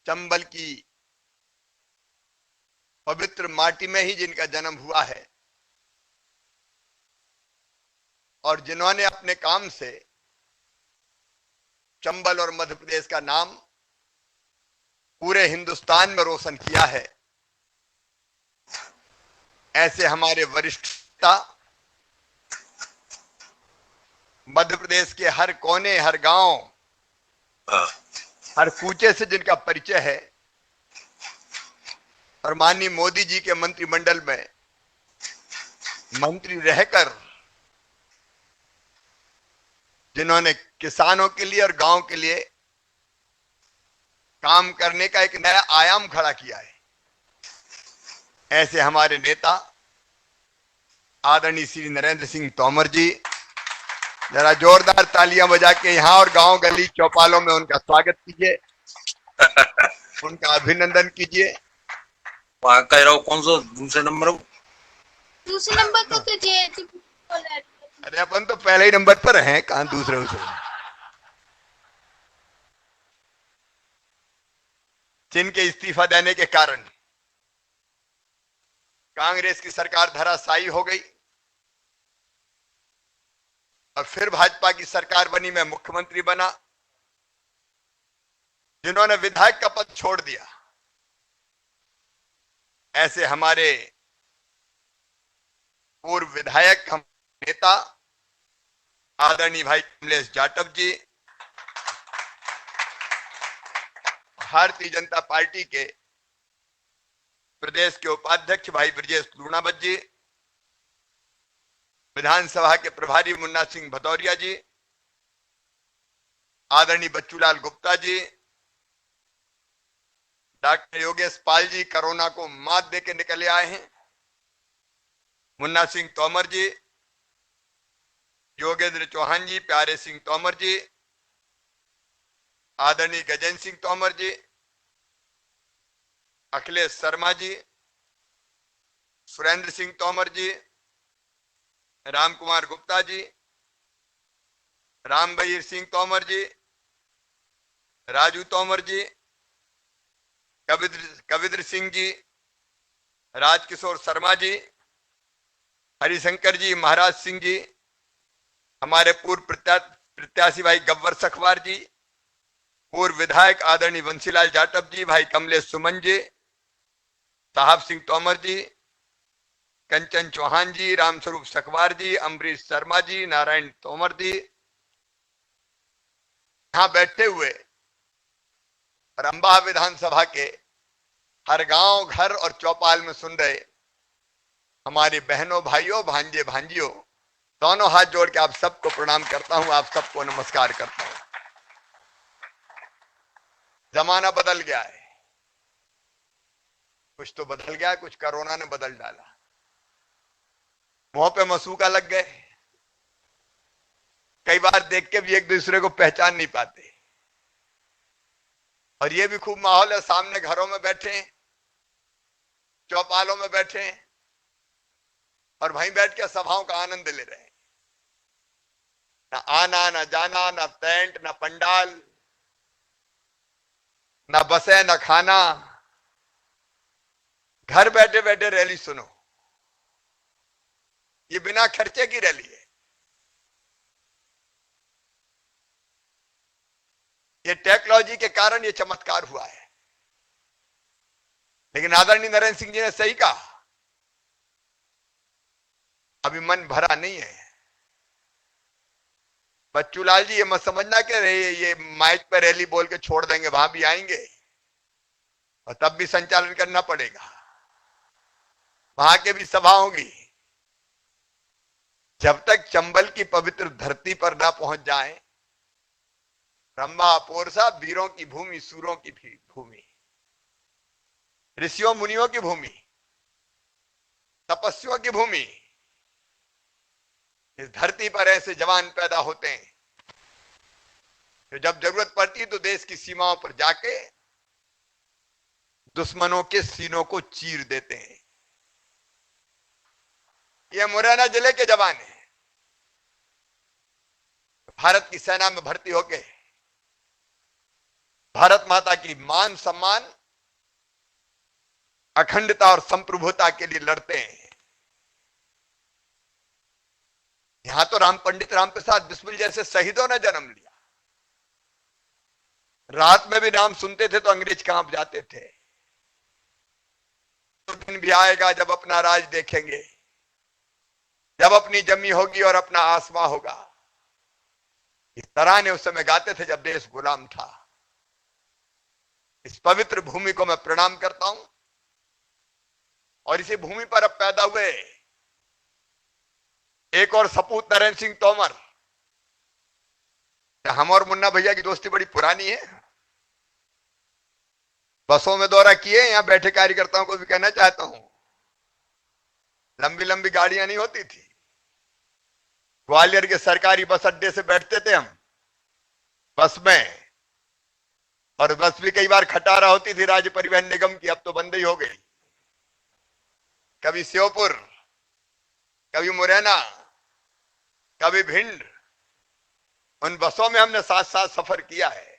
चंबल की पवित्र माटी में ही जिनका जन्म हुआ है और जिन्होंने अपने काम से चंबल और मध्य प्रदेश का नाम पूरे हिंदुस्तान में रोशन किया है, ऐसे हमारे वरिष्ठ नेता मध्य प्रदेश के हर कोने, हर गांव, हर कूचे से जिनका परिचय है और माननीय मोदी जी के मंत्रिमंडल में मंत्री रहकर जिन्होंने किसानों के लिए और गांव के लिए काम करने का एक नया आयाम खड़ा किया है, ऐसे हमारे नेता आदरणीय श्री नरेंद्र सिंह तोमर जी, जरा जोरदार तालियां बजा के यहाँ और गांव गली चौपालों में उनका स्वागत कीजिए, उनका अभिनंदन कीजिए। वहाँ कह रहा हूँ कौन सा दूसरे नंबर तो तुझे अरे अपन तो पहले ही नंबर पर हैं, कहां दूसरे उसे। जिनके इस्तीफा देने के कारण कांग्रेस की सरकार धराशायी हो गई और फिर भाजपा की सरकार बनी, मैं मुख्यमंत्री बना। जिन्होंने विधायक का पद छोड़ दिया, ऐसे हमारे पूर्व विधायक, हम नेता आदरणीय भाई कमलेश जाटव जी, भारतीय जनता पार्टी के प्रदेश के उपाध्यक्ष भाई ब्रजेश लूणावत जी, विधानसभा के प्रभारी मुन्ना सिंह भदौरिया जी, आदरणीय बच्चूलाल गुप्ता जी, डॉक्टर योगेश पाल जी कोरोना को मात दे के निकले आए हैं, मुन्ना सिंह तोमर जी, योगेंद्र चौहान जी, प्यारे सिंह तोमर जी, आदरणीय गजेंद्र सिंह तोमर जी, अखिलेश शर्मा जी, सुरेंद्र सिंह तोमर जी, राम कुमार गुप्ता जी, रामबीर सिंह तोमर जी, राजू तोमर जी, कविंद्र सिंह जी, राजकिशोर शर्मा जी, हरिशंकर जी, महाराज सिंह जी, हमारे पूर्व प्रत्याशी भाई गब्बर सखवार जी, पूर्व विधायक आदरणीय बंसीलाल जाटव जी, भाई कमलेश सुमन जी, साहब सिंह तोमर जी, कंचन चौहान जी, रामस्वरूप सखवार जी, अम्बरीश शर्मा जी, नारायण तोमर जी, यहां बैठे हुए और अंबा विधानसभा के हर गांव, घर और चौपाल में सुन रहे हमारे बहनों, भाइयों, भांजे, भांजियों, दोनों हाथ जोड़ के आप सबको प्रणाम करता हूं, आप सबको नमस्कार करता हूं। जमाना बदल गया है, कुछ तो बदल गया, कुछ कोरोना ने बदल डाला। मुंह पे मसूका लग गए, कई बार देख के भी एक दूसरे को पहचान नहीं पाते। और ये भी खूब माहौल है, सामने घरों में बैठे, चौपालों में बैठे और वहीं बैठ के सभाओं का आनंद ले रहे हैं। ना आना, ना जाना, ना टेंट, ना पंडाल, ना बसें, ना खाना। घर बैठे बैठे रैली सुनो। ये बिना खर्चे की रैली है। ये टेक्नोलॉजी के कारण ये चमत्कार हुआ है। लेकिन आदरणीय नरेंद्र सिंह जी ने सही कहा, अभी मन भरा नहीं है। बच्चू लाल जी, ये मत समझना कि ये माइक पर रैली बोल के छोड़ देंगे, वहां भी आएंगे और तब भी संचालन करना पड़ेगा। वहां के भी सभा होगी। जब तक चंबल की पवित्र धरती पर ना पहुंच जाए, रंबा पोरसा वीरों की भूमि, सूरों की भूमि, ऋषियों मुनियों की भूमि, तपस्वियों की भूमि। इस धरती पर ऐसे जवान पैदा होते हैं जो जब जरूरत पड़ती तो देश की सीमाओं पर जाके दुश्मनों के सीनों को चीर देते हैं। ये मुरैना जिले के जवान हैं। भारत की सेना में भर्ती होके भारत माता की मान सम्मान, अखंडता और संप्रभुता के लिए लड़ते हैं। यहां तो पंडित राम प्रसाद बिस्मिल जैसे शहीदों ने जन्म लिया। रात में भी नाम सुनते थे तो अंग्रेज कांप जाते थे। तो दिन भी आएगा जब अपना राज देखेंगे, जब अपनी जमी होगी और अपना आसमां होगा। इस तराने उस समय गाते थे जब देश गुलाम था। इस पवित्र भूमि को मैं प्रणाम करता हूं और इसी भूमि पर अब पैदा हुए एक और सपूत नरेंद्र सिंह तोमर। हम और मुन्ना भैया की दोस्ती बड़ी पुरानी है। बसों में दौरा किए, यहां बैठे कार्यकर्ताओं को भी कहना चाहता हूं, लंबी लंबी गाड़ियां नहीं होती थी। ग्वालियर के सरकारी बस अड्डे से बैठते थे हम बस में, और बस भी कई बार खटारा होती थी राज्य परिवहन निगम की, अब तो बंद ही हो गई। कभी श्योपुर, कभी मुरैना, कभी भिंड, उन बसों में हमने साथ साथ सफर किया है।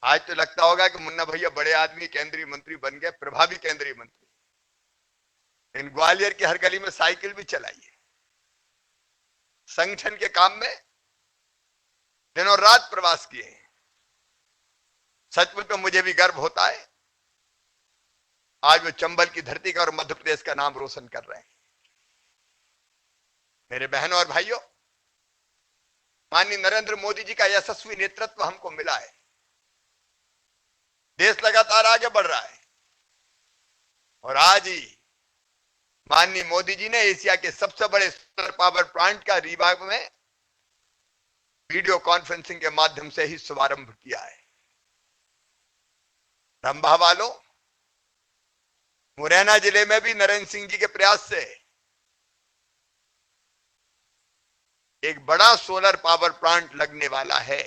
आज तो लगता होगा कि मुन्ना भैया बड़े आदमी, केंद्रीय मंत्री बन गए, प्रभावी केंद्रीय मंत्री। इन ग्वालियर की हर गली में साइकिल भी चलाई है। संगठन के काम में दिनों रात प्रवास किए हैं। सचमुच में मुझे भी गर्व होता है आज वो चंबल की धरती का और मध्य प्रदेश का नाम रोशन कर रहे हैं। मेरे बहनों और भाइयों, माननीय नरेंद्र मोदी जी का यशस्वी नेतृत्व हमको मिला है। देश लगातार आगे बढ़ रहा है और आज ही माननीय मोदी जी ने एशिया के सबसे बड़े सोलर पावर प्लांट का रीवा में वीडियो कॉन्फ्रेंसिंग के माध्यम से ही शुभारंभ किया है। रंभा वालों, मुरैना जिले में भी नरेंद्र सिंह जी के प्रयास से एक बड़ा सोलर पावर प्लांट लगने वाला है।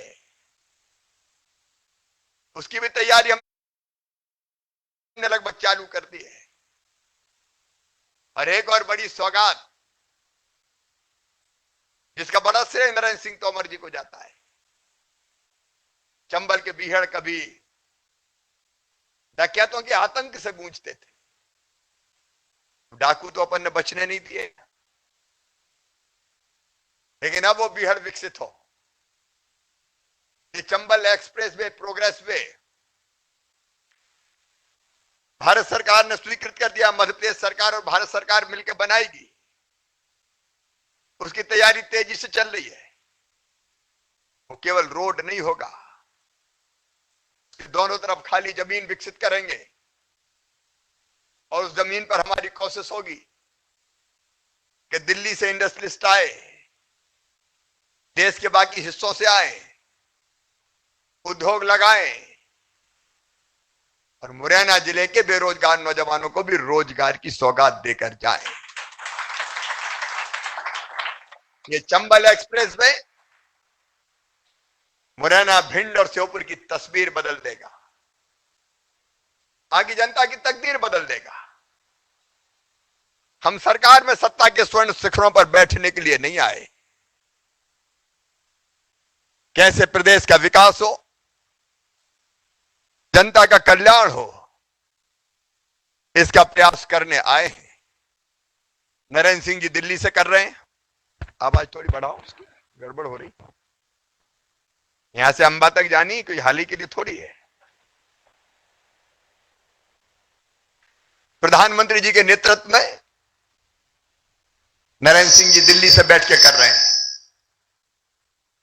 उसकी भी तैयारी हमने लगभग चालू कर दी है। और एक और बड़ी सौगात जिसका बड़ा श्रेय नरेंद्र सिंह तोमर जी को जाता है। चंबल के बीहड़ कभी डकैतों के आतंक से गूंजते थे। डाकू तो अपन ने बचने नहीं दिए, लेकिन अब वो बीहड़ विकसित हो। ये Chambal express way, progress way Bharat सरकार ने स्वीकृत कर दिया। मध्य प्रदेश सरकार और भारत सरकार मिलकर बनाएगी। उसकी तैयारी तेजी से चल रही है। वो केवल रोड नहीं होगा, दोनों तरफ खाली जमीन विकसित करेंगे और उस जमीन पर हमारी कोशिश होगी कि दिल्ली से इंडस्ट्रियलिस्ट आए, देश के बाकी हिस्सों से आए, उद्योग लगाएं और मुरैना जिले के बेरोजगार नौजवानों को भी रोजगार की सौगात देकर जाएं। ये चंबल एक्सप्रेस वे मुरैना, भिंड और श्योपुर की तस्वीर बदल देगा, आगे जनता की तकदीर बदल देगा। हम सरकार में सत्ता के स्वर्ण शिखरों पर बैठने के लिए नहीं आए, कैसे प्रदेश का विकास हो, जनता का कल्याण हो, इसका प्रयास करने आए हैं। नरेंद्र सिंह जी दिल्ली से कर रहे हैं। आवाज थोड़ी बढ़ाओ, उसकी गड़बड़ हो रही। यहां से अंबा तक जानी कोई हाल ही के लिए थोड़ी है। प्रधानमंत्री जी के नेतृत्व में नरेंद्र सिंह जी दिल्ली से बैठ के कर रहे हैं,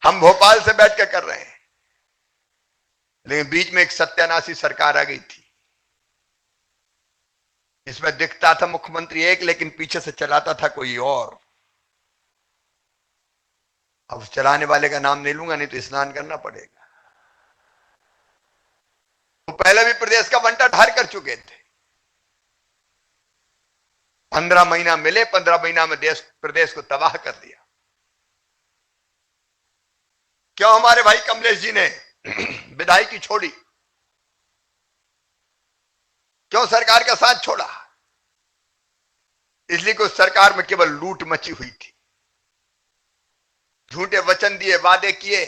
हम भोपाल से बैठ के कर रहे हैं। लेकिन बीच में एक सत्यानाशी सरकार आ गई थी, इसमें दिखता था मुख्यमंत्री एक, लेकिन पीछे से चलाता था कोई और। अब उस चलाने वाले का नाम नहीं लूंगा, नहीं तो स्नान करना पड़ेगा। वो पहले भी प्रदेश का बंटा ढार कर चुके थे। 15 महीना मिले, 15 महीना में प्रदेश को तबाह कर दिया। क्यों हमारे भाई कमलेश जी ने विधायकी छोड़ी, क्यों सरकार का साथ छोड़ा? इसलिए कि उस सरकार में केवल लूट मची हुई थी। झूठे वचन दिए, वादे किए,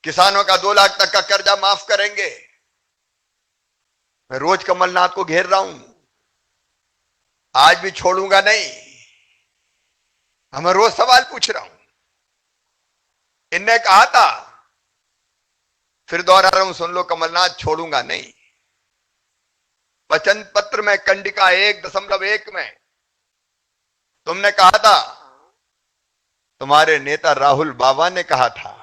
किसानों का 2 लाख तक का कर्जा माफ करेंगे। मैं रोज कमलनाथ को घेर रहा हूं, आज भी छोड़ूंगा नहीं। मैं रोज सवाल पूछ रहा हूं। इनने कहा था, फिर दोहरा रहा हूं, सुन लो, कमलनाथ छोड़ूंगा नहीं। वचन पत्र में कंडिका 1.1 में तुमने कहा था, तुम्हारे नेता राहुल बाबा ने कहा था,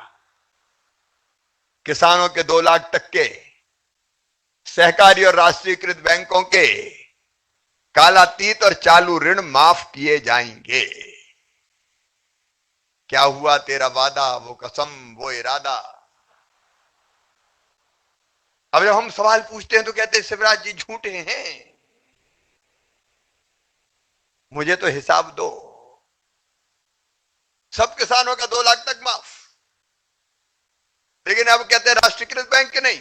किसानों के 2 लाख तक के सहकारी और राष्ट्रीयकृत बैंकों के कालातीत और चालू ऋण माफ किए जाएंगे। क्या हुआ तेरा वादा, वो कसम, वो इरादा? अब जब हम सवाल पूछते हैं तो कहते हैं शिवराज जी झूठे हैं, मुझे तो हिसाब दो। सब किसानों का 2 लाख तक माफ, लेकिन अब कहते हैं राष्ट्रीयकृत बैंक के नहीं,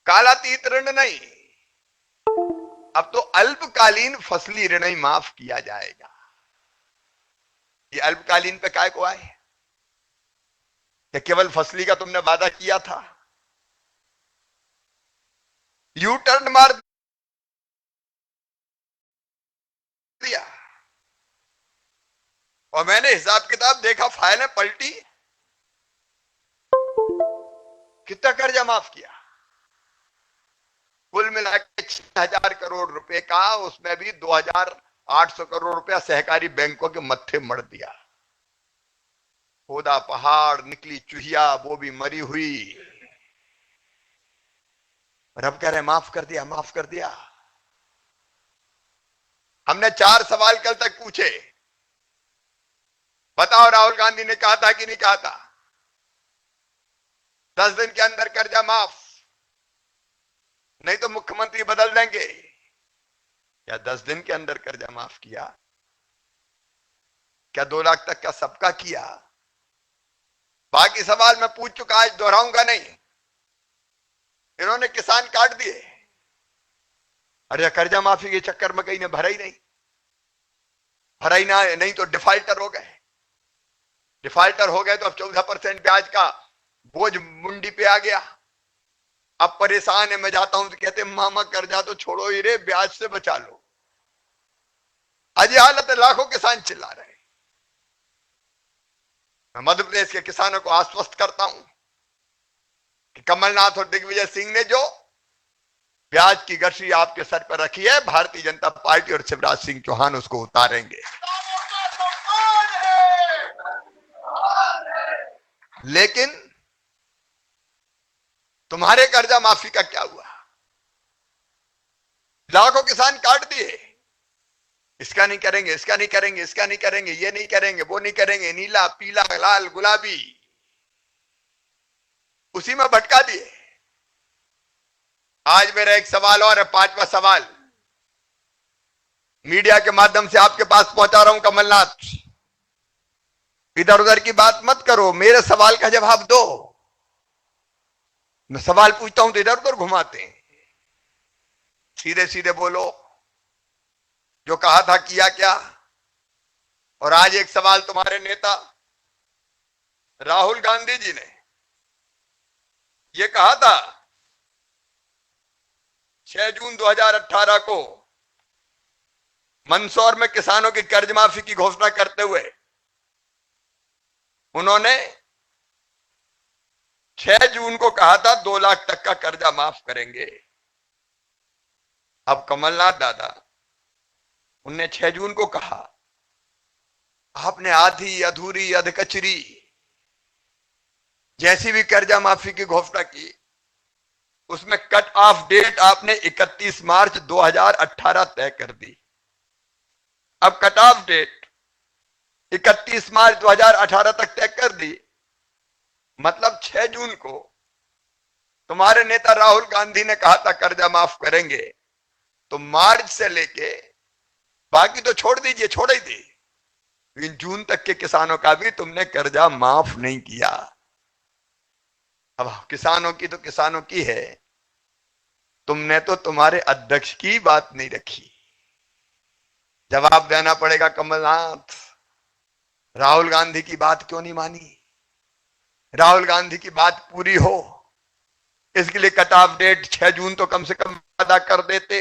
कालातीत ऋण नहीं, अब तो अल्पकालीन फसली ऋण ही माफ किया जाएगा। ये अल्पकालीन पे काय को आए? क्या केवल फसली का तुमने वादा किया था? यू टर्न मार दिया। और मैंने हिसाब किताब देखा, फाइलें पलटी, कितना कर्जा माफ किया? कुल मिलाकर 6,000 करोड़ रुपए का, उसमें भी 2,800 करोड़ रुपया सहकारी बैंकों के मत्थे मर दिया। खोदा पहाड़, निकली चूहिया, वो भी मरी हुई। और अब कह रहे माफ कर दिया, माफ कर दिया। हमने 4 सवाल कल तक पूछे, बताओ राहुल गांधी ने कहा था कि नहीं कहा था? 10 दिन के अंदर कर्जा माफ, नहीं तो मुख्यमंत्री बदल देंगे। क्या 10 दिन के अंदर कर्जा माफ किया? क्या 2 लाख तक का सबका किया? बाकी सवाल मैं पूछ चुका, आज दोहराऊंगा नहीं। इन्होंने किसान काट दिए। अरे कर्जा माफी के चक्कर में कहीं ने भरा ही नहीं, भरा ही ना, नहीं तो डिफाल्टर हो गए। डिफाल्टर हो गए तो अब 14% ब्याज का बोझ मुंडी पे आ गया। अब परेशान है, मैं जाता हूं तो कहते मामा कर्जा तो छोड़ो ही रे, ब्याज से बचा लो। आज ये हालत है, लाखों किसान चिल्ला रहे हैं। मैं मध्य प्रदेश के किसानों को आश्वस्त करता हूं कि कमलनाथ और दिग्विजय सिंह ने जो ब्याज की गठरी आपके सर पर रखी है, भारतीय जनता पार्टी और शिवराज सिंह चौहान उसको उतारेंगे। लेकिन तुम्हारे कर्जा माफी का क्या हुआ? लाखों किसान काट दिए। इसका नहीं करेंगे, इसका नहीं करेंगे, इसका नहीं करेंगे, ये नहीं करेंगे, वो नहीं करेंगे, नीला पीला लाल गुलाबी, उसी में भटका दिए। आज मेरा एक सवाल और है, 5वां सवाल मीडिया के माध्यम से आपके पास पहुंचा रहा हूं। कमलनाथ, इधर उधर की बात मत करो, मेरे सवाल का जवाब दो। मैं सवाल पूछता हूं तो इधर उधर घुमाते हैं। सीधे सीधे बोलो, जो कहा था किया क्या? और आज एक सवाल तुम्हारे नेता राहुल गांधी जी ने ये कहा था 6 जून 2018 को मंदसौर में किसानों की कर्ज माफी की घोषणा करते हुए उन्होंने 6 जून को कहा था 2 लाख तक का कर्जा माफ करेंगे। अब कमलनाथ दादा, उनने 6 जून को कहा, आपने आधी अधूरी अधकचरी जैसी भी कर्जा माफी की घोषणा की, उसमें कट ऑफ डेट आपने 31 मार्च 2018 तय कर दी। अब कट ऑफ डेट 31 मार्च 2018 तक तय कर दी, मतलब 6 जून को तुम्हारे नेता राहुल गांधी ने कहा था कर्जा माफ करेंगे, तो मार्च से लेके बाकी तो छोड़ दीजिए, छोड़ ही दी, लेकिन जून तक के किसानों का भी तुमने कर्जा माफ नहीं किया। अब किसानों की तो किसानों की है, तुमने तो तुम्हारे अध्यक्ष की बात नहीं रखी। जवाब देना पड़ेगा कमलनाथ, राहुल गांधी की बात क्यों नहीं मानी? राहुल गांधी की बात पूरी हो, इसके लिए कट ऑफ डेट 6 जून तो कम से कम वादा कर देते,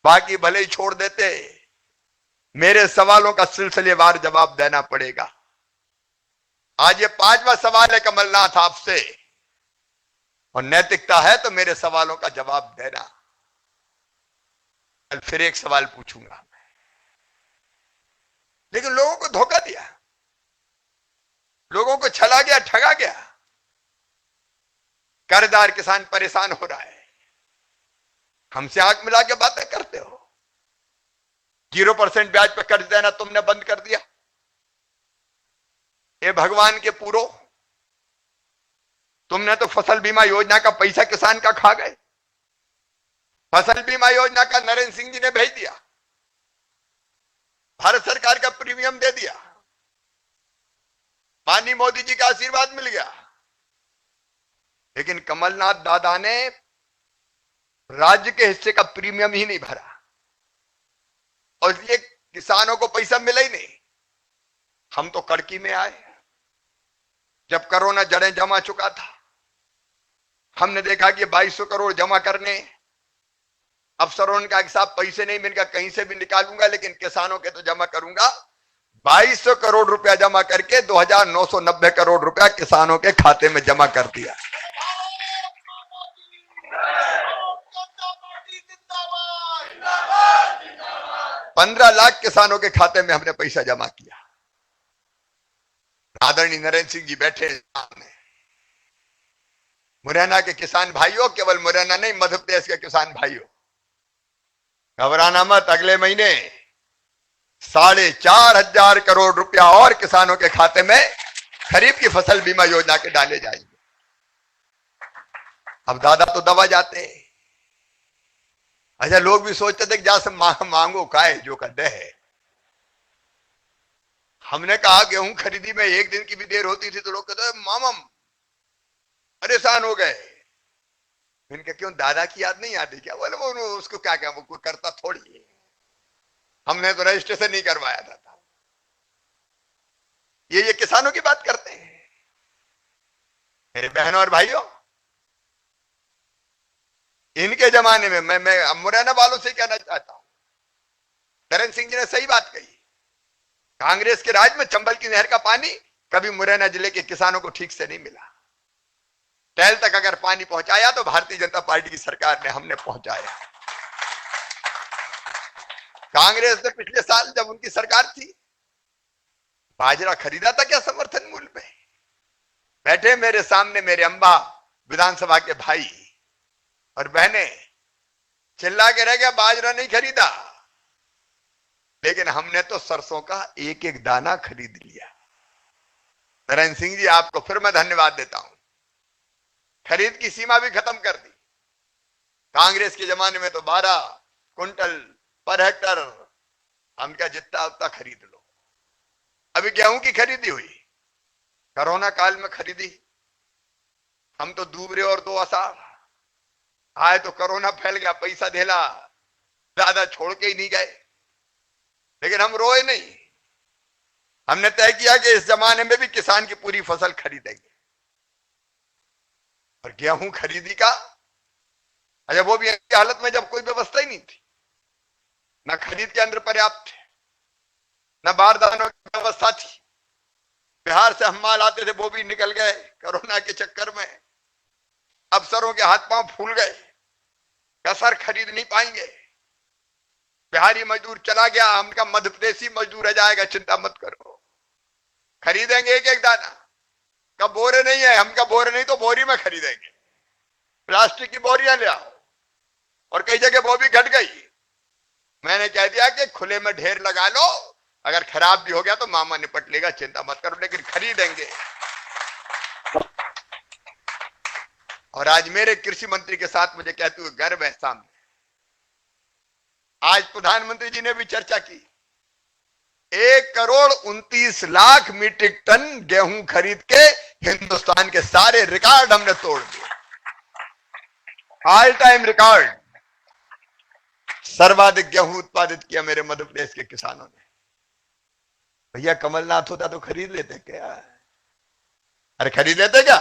बाकी भले ही छोड़ देते। मेरे सवालों का सिलसिलेवार जवाब देना पड़ेगा। आज ये 5वां सवाल है कमलनाथ आपसे, और नैतिकता है तो मेरे सवालों का जवाब देना। कल फिर एक सवाल पूछूंगा मैं, लेकिन लोगों को धोखा दिया, लोगों को छला गया, ठगा गया। कर्जदार किसान परेशान हो रहा है, हमसे आंख मिला के बातें करते हो। 0% ब्याज पर कर्ज देना तुमने बंद कर दिया। ये भगवान के पूरो, तुमने तो फसल बीमा योजना का पैसा किसान का खा गए। फसल बीमा योजना का नरेंद्र सिंह जी ने भेज दिया, भारत सरकार का प्रीमियम दे दिया, माननीय मोदी जी का आशीर्वाद मिल गया। लेकिन कमलनाथ दादा ने राज्य के हिस्से का प्रीमियम ही नहीं भरा, और इसलिए किसानों को पैसा मिला ही नहीं। हम तो कड़की में आए, जब कोरोना जड़ें जमा चुका था, हमने देखा कि 2200 करोड़ जमा करने, अफसरों ने कहा कि साहब पैसे नहीं मिलेगा, कहीं से भी निकालूंगा, लेकिन किसानों के तो जमा करूंगा। 2200 करोड़ रुपया जमा करके 2990 करोड़ रुपया किसानों के खाते में जमा कर दिया। 15 लाख किसानों के खाते में हमने पैसा जमा किया। आदरणीय नरेंद्र सिंह जी बैठे सामने। मुरैना के किसान भाइयों, केवल मुरैना नहीं, मध्य प्रदेश के किसान भाइयों, घबराना मत। अगले महीने 4,500 करोड़ रुपया और किसानों के खाते में खरीफ की फसल बीमा योजना के डाले जाएंगे। अब दादा तो दबा जाते। अच्छा, लोग भी सोचते थे कि जा से मांगो काहे जो का दे है। हमने कहा गेहूं खरीदी में 1 दिन की भी देर होती थी तो लोग कहते मामा परेशान हो गए। इनके क्यों दादा की याद नहीं आती क्या? बोले वो उसको क्या क्या, वो करता थोड़ी है, हमने तो रजिस्ट्रेशन नहीं करवाया था। ये किसानों की बात करते हैं। मेरे बहनों और भाइयों, इनके जमाने में मैं मुरैना वालों से कहना चाहता हूं, नरेंद्र सिंह जी ने सही बात कही। कांग्रेस के राज में चंबल की नहर का पानी कभी मुरैना जिले के किसानों को ठीक से नहीं मिला। टहल तक अगर पानी पहुंचाया तो भारतीय जनता पार्टी की सरकार ने, हमने पहुंचाया। कांग्रेस ने पिछले साल जब उनकी सरकार थी, बाजरा खरीदा था क्या समर्थन मूल्य में? बैठे मेरे सामने मेरे अंबा विधानसभा के भाई और बहनें, चिल्ला के रह गया बाजरा नहीं खरीदा, लेकिन हमने तो सरसों का एक एक दाना खरीद लिया। नरेंद्र सिंह जी, आपको फिर मैं धन्यवाद देता हूं। खरीद की सीमा भी खत्म कर दी। कांग्रेस के जमाने में तो 12 कुंटल पर हेक्टर, हम क्या जितना उतना खरीद लो। अभी गेहूं की खरीदी हुई, कोरोना काल में खरीदी। हम तो दूबरे और 2 आसार आए तो कोरोना फैल गया, पैसा धेला, ज्यादा छोड़ के ही नहीं गए। लेकिन हम रोए नहीं, हमने तय किया कि इस जमाने में भी किसान की पूरी फसल खरीदेंगे। और गेहूं खरीदी का, अच्छा वो भी ऐसी हालत में जब कोई व्यवस्था ही नहीं थी, न खरीद केंद्र पर्याप्त थे, न बारदानों की व्यवस्था थी। बिहार से हम माल आते थे वो भी निकल गए कोरोना के चक्कर में। अफसरों के हाथ पांव फूल गए, कसर खरीद नहीं पाएंगे। बिहारी मजदूर चला गया, हमका मध्य प्रदेशी मजदूर आ जाएगा, चिंता मत करो, खरीदेंगे एक एक दाना। कब बोरे नहीं है, हमका बोरे नहीं तो बोरी में खरीदेंगे, प्लास्टिक की बोरियां ले आओ। और कई जगह वो भी घट गई। मैंने कह दिया कि खुले में ढेर लगा लो, अगर खराब भी हो गया तो मामा निपट लेगा, चिंता मत करो, लेकिन खरीदेंगे। और आज मेरे कृषि मंत्री के साथ मुझे कहते हुए गर्व है सामने, आज प्रधानमंत्री जी ने भी चर्चा की, 1,29,00,000 मीट्रिक टन गेहूं खरीद के हिंदुस्तान के सारे रिकॉर्ड हमने तोड़ दिए। ऑल टाइम रिकॉर्ड, सर्वाधिक गेहूं उत्पादित किया मेरे मध्य प्रदेश के किसानों ने। भैया कमलनाथ होता तो खरीद लेते क्या? अरे खरीद लेते क्या?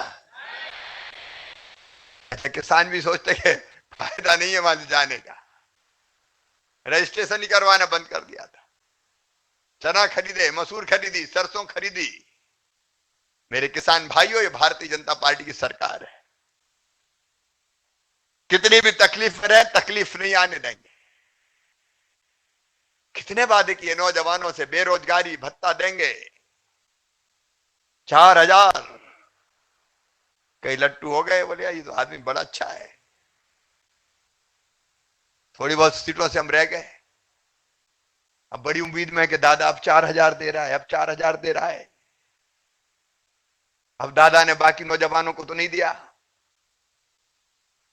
अच्छा किसान भी सोचते कि फायदा नहीं है वहां जाने का, रजिस्ट्रेशन ही करवाना बंद कर दिया था। चना खरीदे, मसूर खरीदी, सरसों खरीदी। मेरे किसान भाइयों, ये भारतीय जनता पार्टी की सरकार है। कितनी भी तकलीफ में रहे, तकलीफ नहीं आने देंगे। कितने वादे किए नौजवानों से, बेरोजगारी भत्ता देंगे 4,000। कई लट्टू हो गए, बोले ये तो आदमी बड़ा अच्छा है, थोड़ी बहुत सीटों से हम रह गए। अब बड़ी उम्मीद में है कि दादा अब 4,000 दे रहा है, अब 4,000 दे रहा है। अब दादा ने बाकी नौजवानों को तो नहीं दिया।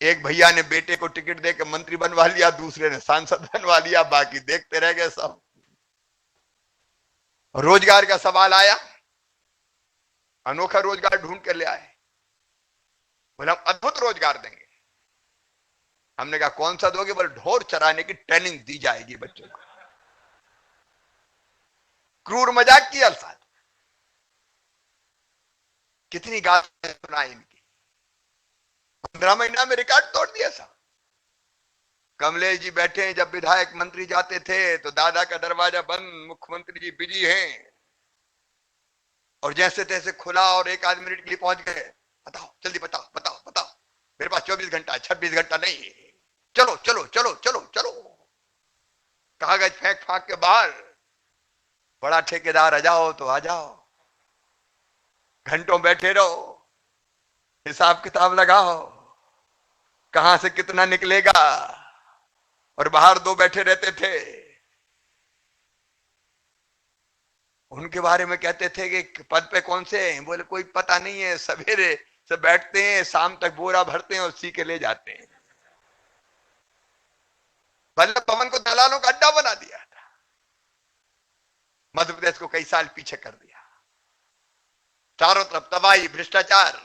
एक भैया ने बेटे को टिकट देकर मंत्री बनवा लिया, दूसरे ने सांसद बनवा लिया, बाकी देखते रह गए सब। रोजगार का सवाल आया, अनोखा रोजगार ढूंढ कर ले आए, बोले हम अद्भुत रोजगार देंगे। हमने कहा कौन सा दोगे? बोले ढोर चराने की ट्रेनिंग दी जाएगी बच्चों को। क्रूर मजाक की अल्फाज, कितनी गालियां सुनाई इनकी। 15 महीना में रिकॉर्ड तोड़ दिया साहब। कमलेश जी बैठे हैं, जब विधायक मंत्री जाते थे तो दादा का दरवाजा बंद, मुख्यमंत्री जी बिजी हैं, और जैसे तैसे खुला और एक आध मिनट के लिए पहुंच गए। बताओ जल्दी, बताओ बताओ बताओ, मेरे पास 24 घंटा, 26 घंटा नहीं, चलो चलो चलो चलो चलो। कागज फेंक फांक के बाहर, बड़ा ठेकेदार आ जाओ तो आ जाओ, घंटों बैठे रहो, हिसाब किताब लगाओ, कहां से कितना निकलेगा। और बाहर दो बैठे रहते थे, उनके बारे में कहते थे कि पद पे कौन से हैं? बोले कोई पता नहीं है, सवेरे से बैठते हैं, शाम तक बोरा भरते हैं और सी के ले जाते हैं। वल्लभ भवन को दलालों का अड्डा बना दिया था, मध्य प्रदेश को कई साल पीछे कर दिया। चारों तरफ तबाही, भ्रष्टाचार।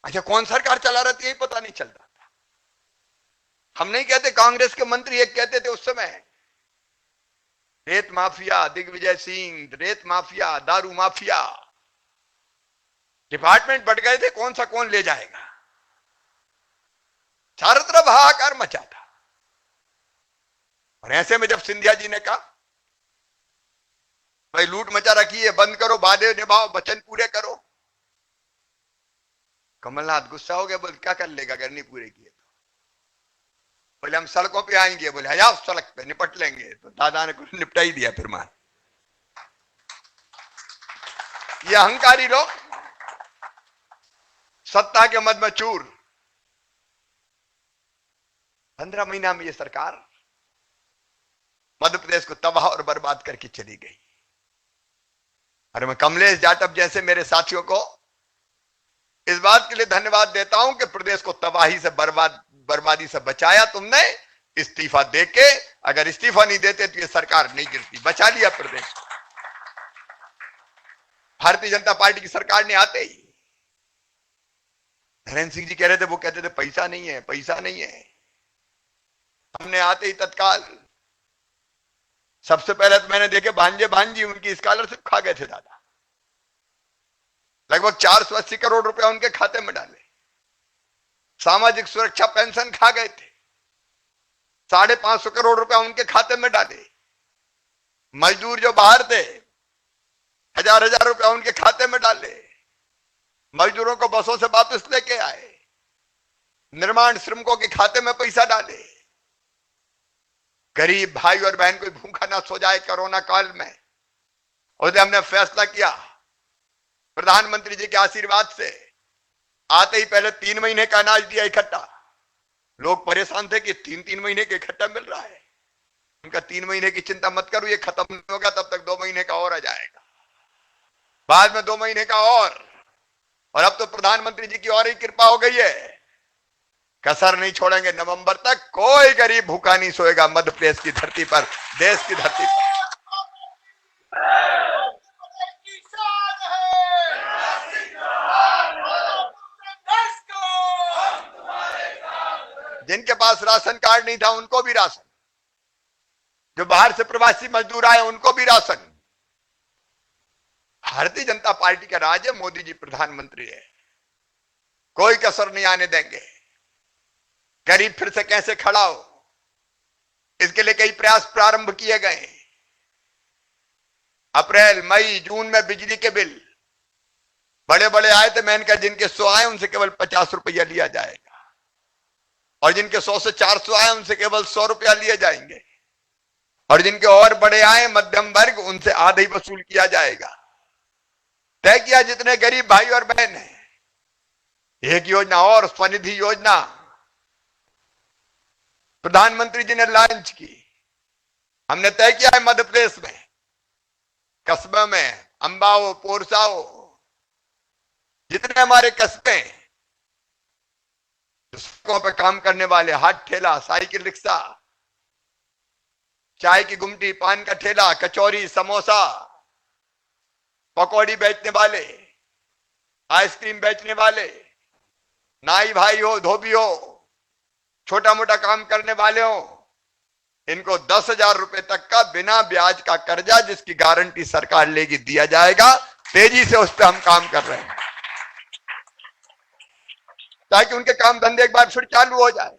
अच्छा कौन सरकार चला रही थी यही पता नहीं चलता था। हम नहीं कहते, कांग्रेस के मंत्री एक कहते थे उस समय, रेत माफिया दिग्विजय सिंह, रेत माफिया, दारू माफिया। डिपार्टमेंट बढ़ गए थे, कौन सा कौन ले जाएगा। चारों तरफ हाहाकार मचा था। और ऐसे में जब सिंधिया जी ने कहा भाई लूट मचा रखी है, बंद करो, वादे निभाओ, वचन पूरे करो, कमलनाथ गुस्सा हो गया। बोले क्या कर लेगा अगर नहीं पूरे किए तो? बोले हम सड़कों पे आएंगे। बोले जाओ सड़क पे, निपट लेंगे। तो दादा ने कुछ निपटा ही दिया फिर मार। ये अहंकारी लोग सत्ता के मद में चूर। 15 महीना में ये सरकार मध्य प्रदेश को तबाह और बर्बाद करके चली गई। अरे मैं कमलेश जाटव जैसे मेरे साथियों को इस बात के लिए धन्यवाद देता हूं कि प्रदेश को तबाही से बर्बादी से बचाया तुमने, इस्तीफा देके। अगर इस्तीफा नहीं देते तो ये सरकार नहीं गिरती। बचा लिया प्रदेश को भारतीय जनता पार्टी की सरकार ने आते ही। धीरेन्द्र सिंह जी कह रहे थे, वो कहते थे पैसा नहीं है, पैसा नहीं है। हमने आते ही तत्काल सबसे पहले तो मैंने देखे भांजे भांजी उनकी स्कॉलरशिप खा गए थे दादा, लगभग 480 करोड़ रुपया उनके खाते में डाले। सामाजिक सुरक्षा पेंशन खा गए थे, 550 करोड़ रुपया उनके खाते में डाले। मजदूर जो बाहर थे, हजार हजार रुपया उनके खाते में डाले। मजदूरों को बसों से वापस लेके आए, निर्माण श्रमिकों के खाते में पैसा डाले। गरीब भाई और बहन कोई भूखा ना सो जाए कोरोना काल में, उसने हमने फैसला किया प्रधानमंत्री जी के आशीर्वाद से। आते ही पहले 3 महीने का अनाज दिया इकट्ठा। लोग परेशान थे कि 3-3 महीने का इकट्ठा मिल रहा है। उनका 3 महीने की चिंता मत करो, ये खत्म नहीं होगा, तब तक 2 महीने का और आ जाएगा, बाद में 2 महीने का और अब तो प्रधानमंत्री जी की और ही कृपा हो गई है, कसर नहीं छोड़ेंगे। नवंबर तक कोई गरीब भूखा नहीं सोएगा मध्य प्रदेश की धरती पर, देश की धरती पर। जिनके पास राशन कार्ड नहीं था उनको भी राशन, जो बाहर से प्रवासी मजदूर आए उनको भी राशन। भारतीय जनता पार्टी का राज है, मोदी जी प्रधानमंत्री है, कोई कसर नहीं आने देंगे। गरीब फिर से कैसे खड़ा हो, इसके लिए कई प्रयास प्रारंभ किए गए। अप्रैल मई जून में बिजली के बिल बड़े बड़े आए थे, मैंने कहा जिनके 100 आए उनसे केवल 50 रुपया लिया जाएगा, और जिनके 100 से 400 आए उनसे केवल 100 रुपया लिए जाएंगे, और जिनके और बड़े आए मध्यम वर्ग उनसे आधा ही वसूल किया जाएगा। तय किया जितने गरीब भाई और बहन हैं, एक योजना और स्वनिधि योजना प्रधानमंत्री जी ने लॉन्च की। हमने तय किया है मध्य प्रदेश में कस्बे में, अंबाओ पोरसाओ, जितने हमारे कस्बे सड़कों पे काम करने वाले, हाथ ठेला, साइकिल रिक्शा, चाय की गुमटी, पान का ठेला, कचौरी, समोसा, पकौड़ी बेचने वाले, आइसक्रीम बेचने वाले, नाई भाई हो, धोबी हो, छोटा मोटा काम करने वाले हो, इनको 10,000 रुपए तक का बिना ब्याज का कर्जा, जिसकी गारंटी सरकार लेगी, दिया जाएगा। तेजी से उस पर हम काम कर रहे हैं ताकि उनके काम धंधे एक बार फिर चालू हो जाए।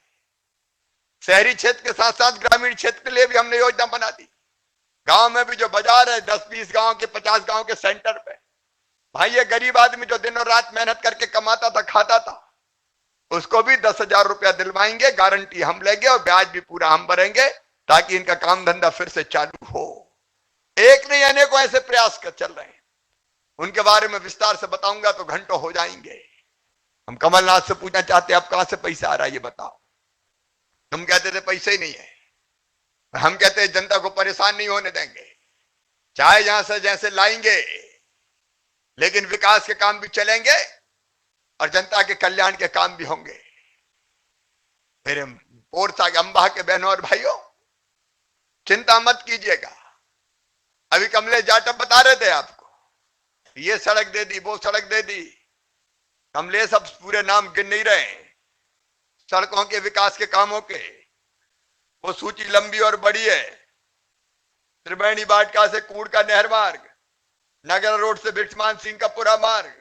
शहरी क्षेत्र के साथ साथ ग्रामीण क्षेत्र के लिए भी हमने योजना बना दी। गांव में भी जो बाजार है, 10-20 गांव के, 50 गांव के सेंटर पे, भाई ये गरीब आदमी जो दिनों रात मेहनत करके कमाता था, खाता था, उसको भी 10,000 रुपया दिलवाएंगे, गारंटी हम लेंगे और ब्याज भी पूरा हम भरेंगे, ताकि इनका काम धंधा फिर से चालू हो। एक नहीं अनेकों ऐसे प्रयास कर चल रहे हैं, उनके बारे में विस्तार से बताऊंगा तो घंटों हो जाएंगे। हम कमलनाथ से पूछना चाहते हैं, अब कहां से पैसा आ रहा है ये बताओ। तुम कहते थे पैसे ही नहीं है, हम कहते हैं जनता को परेशान नहीं होने देंगे, चाहे जहां से जैसे लाएंगे, लेकिन विकास के काम भी चलेंगे और जनता के कल्याण के काम भी होंगे। मेरे पोरसा के अंबा के बहनों और भाइयों, चिंता मत कीजिएगा। अभी कमलेश जाटव बता रहे थे आपको, ये सड़क दे दी, वो सड़क दे दी। कमलेश अब पूरे नाम गिन नहीं रहे, सड़कों के विकास के कामों के, वो सूची लंबी और बड़ी है। त्रिवेणी बाटका से कूड़ का नहर मार्ग, नगर रोड से बिट्समान सिंह का पुरा मार्ग,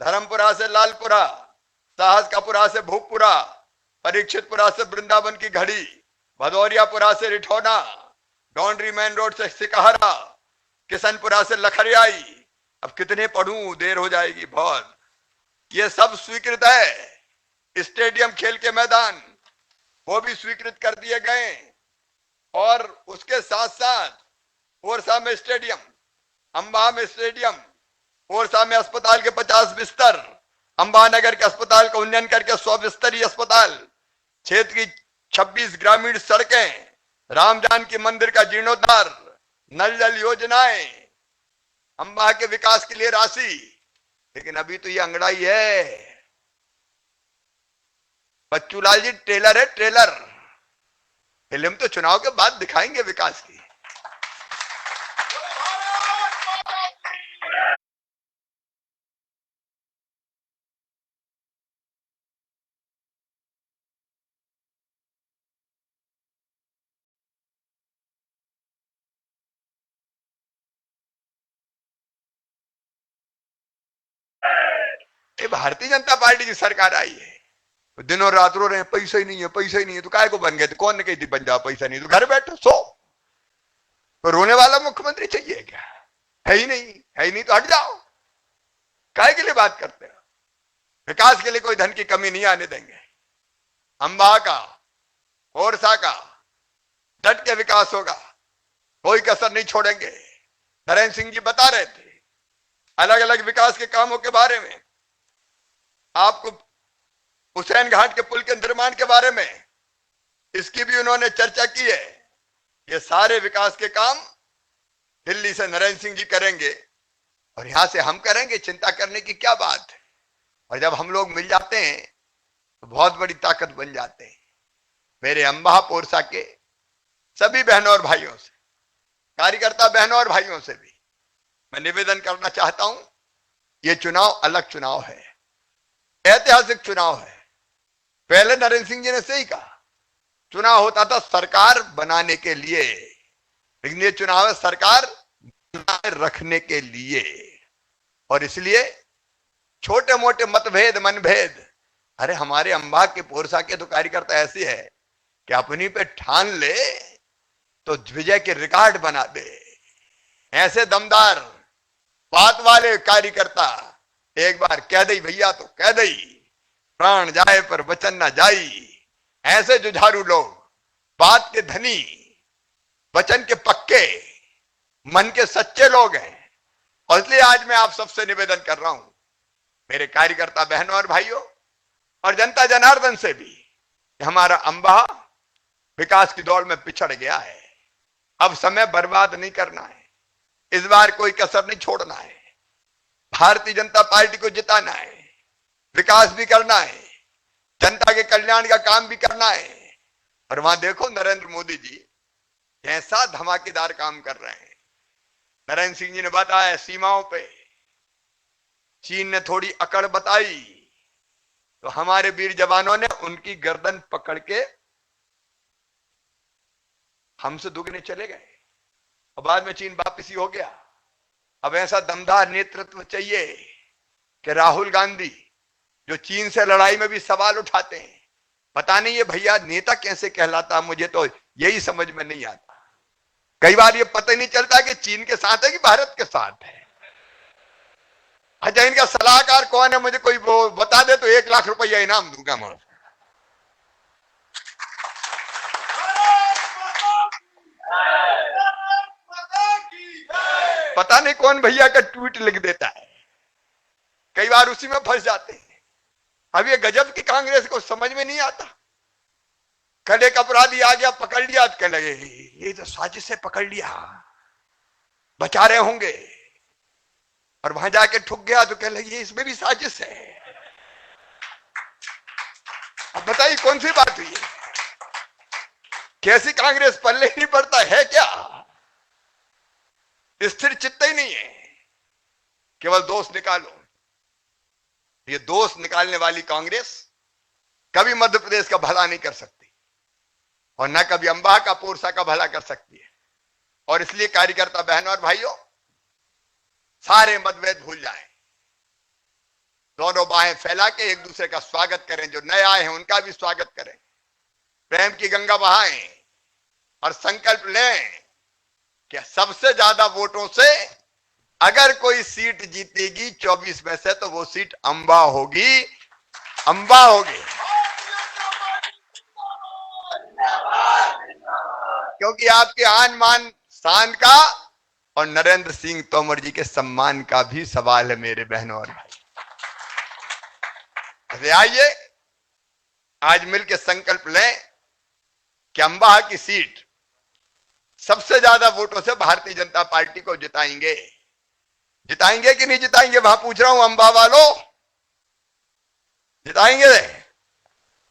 धर्मपुरा से लालपुरा, साहस का पुरा से भूपपुरा, परीक्षितपुरा से वृंदावन की घड़ी, भदौरियापुरा से रिठौना, डोंडरी मेन रोड से सिकहरा, किशनपुरा से लखरियाई। अब कितने पढ़ूं, देर हो जाएगी बहुत। ये सब स्वीकृत है। स्टेडियम, खेल के मैदान, वो भी स्वीकृत कर दिए गए, और उसके साथ साथ पोरसा में स्टेडियम, अंबा में स्टेडियम, पोरसा में अस्पताल के 50 बिस्तर, अंबानगर के अस्पताल का उन्नयन करके 100 बिस्तरीय अस्पताल, क्षेत्र की 26 ग्रामीण सड़कें, राम जानकी मंदिर का जीर्णोद्धार, नल जल योजनाएं, अंबा के विकास के लिए राशि। लेकिन अभी तो ये अंगड़ाई है। बच्चूलाल जी ट्रेलर है, ट्रेलर। फिल्म तो चुनाव के बाद दिखाएंगे विकास की। भारतीय जनता पार्टी की सरकार आई है तो दिनों रात रो रहे हैं पैसा ही नहीं है, पैसा ही नहीं है। तो काय को बन गए थे? कौन ने कही थी पंजाब पैसा नहीं? तो घर बैठो सो। तो रोने वाला मुख्यमंत्री चाहिए क्या? है ही नहीं, है ही नहीं तो हट जाओ। काय के लिए बात करते हो? विकास के लिए कोई धन की कमी नहीं आने देंगे। अंबा का, ओरछा का डट के विकास होगा, कोई कसर नहीं छोड़ेंगे। नरेंद्र सिंह जी बता रहे थे अलग अलग विकास के कामों के बारे में, आपको हुसैन घाट के पुल के निर्माण के बारे में इसकी भी उन्होंने चर्चा की है। ये सारे विकास के काम दिल्ली से नरेंद्र सिंह जी करेंगे और यहां से हम करेंगे। चिंता करने की क्या बात है? और जब हम लोग मिल जाते हैं तो बहुत बड़ी ताकत बन जाते हैं। मेरे अंबा पोरसा के सभी बहनों और भाइयों से, कार्यकर्ता बहनों और भाइयों से भी मैं निवेदन करना चाहता हूं, ये चुनाव अलग चुनाव है, ऐतिहासिक चुनाव है। पहले नरेंद्र सिंह जी ने सही कहा, चुनाव होता था सरकार बनाने के लिए, लेकिन ये चुनाव है सरकार बनाए रखने के लिए। और इसलिए छोटे मोटे मतभेद मनभेद, अरे हमारे अंबा के पोरसा के तो कार्यकर्ता ऐसे है कि अपनी पे ठान ले तो विजय के रिकॉर्ड बना दे। ऐसे दमदार बात वाले कार्यकर्ता एक बार कह दई भैया तो कह दई, प्राण जाए पर वचन ना जाई। ऐसे जुझारू लोग, बात के धनी, वचन के पक्के, मन के सच्चे लोग हैं। और इसलिए आज मैं आप सबसे निवेदन कर रहा हूं, मेरे कार्यकर्ता बहनों और भाइयों और जनता जनार्दन से भी, हमारा अंबा विकास की दौड़ में पिछड़ गया है। अब समय बर्बाद नहीं करना है, इस बार कोई कसर नहीं छोड़ना है। भारतीय जनता पार्टी को जिताना है, विकास भी करना है, जनता के कल्याण का काम भी करना है। और वहां देखो नरेंद्र मोदी जी कैसा धमाकेदार काम कर रहे हैं। नरेंद्र सिंह जी ने बताया सीमाओं पे चीन ने थोड़ी अकड़ बताई तो हमारे वीर जवानों ने उनकी गर्दन पकड़ के हमसे दुगने चले गए और बाद में चीन वापसी हो गया। अब ऐसा दमदार नेतृत्व चाहिए कि राहुल गांधी जो चीन से लड़ाई में भी सवाल उठाते हैं, पता नहीं ये भैया नेता कैसे कहलाता, मुझे तो यही समझ में नहीं आता। कई बार ये पता ही नहीं चलता कि चीन के साथ है कि भारत के साथ है। अच्छा, इनका सलाहकार कौन है मुझे कोई बता दे तो 1 लाख रुपया इनाम दूंगा मैं। पता नहीं कौन भैया का ट्वीट लिख देता है, कई बार उसी में फंस जाते हैं। अब ये गजब की कांग्रेस को समझ में नहीं आता। कल एक अपराधी आ गया, पकड़ लिया, तो कहने लगे ये तो साजिश से पकड़ लिया, बचा रहे होंगे। और वहां जाके ठुक गया तो कहने लगे इसमें भी साजिश है। अब बताइए कौन सी बात हुई है? कैसी कांग्रेस पल्ले नहीं पड़ता है क्या? स्थिर चित्त ही नहीं है, केवल दोष निकालो। ये दोष निकालने वाली कांग्रेस कभी मध्य प्रदेश का भला नहीं कर सकती और न कभी अंबा का पोरसा का भला कर सकती है। और इसलिए कार्यकर्ता बहनों और भाइयों, सारे मतभेद भूल जाएं, दोनों बाहें फैला के एक दूसरे का स्वागत करें। जो नए आए हैं उनका भी स्वागत करें, प्रेम की गंगा बहाएं और संकल्प लें कि सबसे ज्यादा वोटों से अगर कोई सीट जीतेगी 24 में से तो वो सीट अंबा होगी, अंबा होगी। क्योंकि आपके आन मान शान का और नरेंद्र सिंह तोमर जी के सम्मान का भी सवाल है मेरे बहनों और भाई। आइए आज मिलकर संकल्प लें कि अंबा की सीट सबसे ज्यादा वोटों से भारतीय जनता पार्टी को जिताएंगे। जिताएंगे कि नहीं जिताएंगे? वहां पूछ रहा हूं अंबा वालों, जिताएंगे?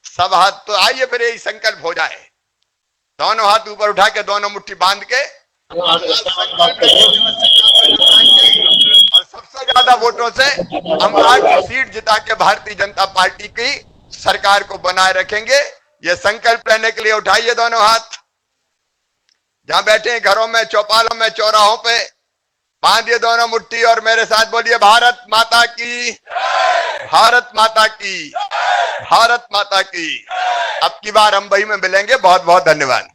सब हाथ तो आइए फिर यही संकल्प हो जाए। दोनों हाथ ऊपर उठा के दोनों मुट्ठी बांध के और सबसे ज्यादा वोटों से अंबा की सीट जिता के भारतीय जनता पार्टी की सरकार को बनाए रखेंगे। ये संकल्प लेने के लिए उठाइए दोनों हाथ। जहां बैठे हैं, घरों में, चौपालों में, चौराहों पे, बांधिए दोनों मुट्ठी और मेरे साथ बोलिए भारत माता की, भारत माता की, भारत माता की। अब की बार हम बही में मिलेंगे। बहुत बहुत धन्यवाद।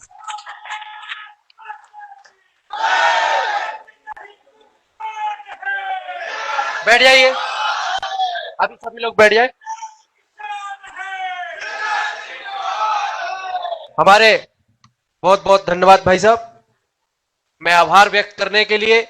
बैठ जाइए, अभी सभी लोग बैठ जाए। हमारे बहुत बहुत धन्यवाद भाई साहब। मैं आभार व्यक्त करने के लिए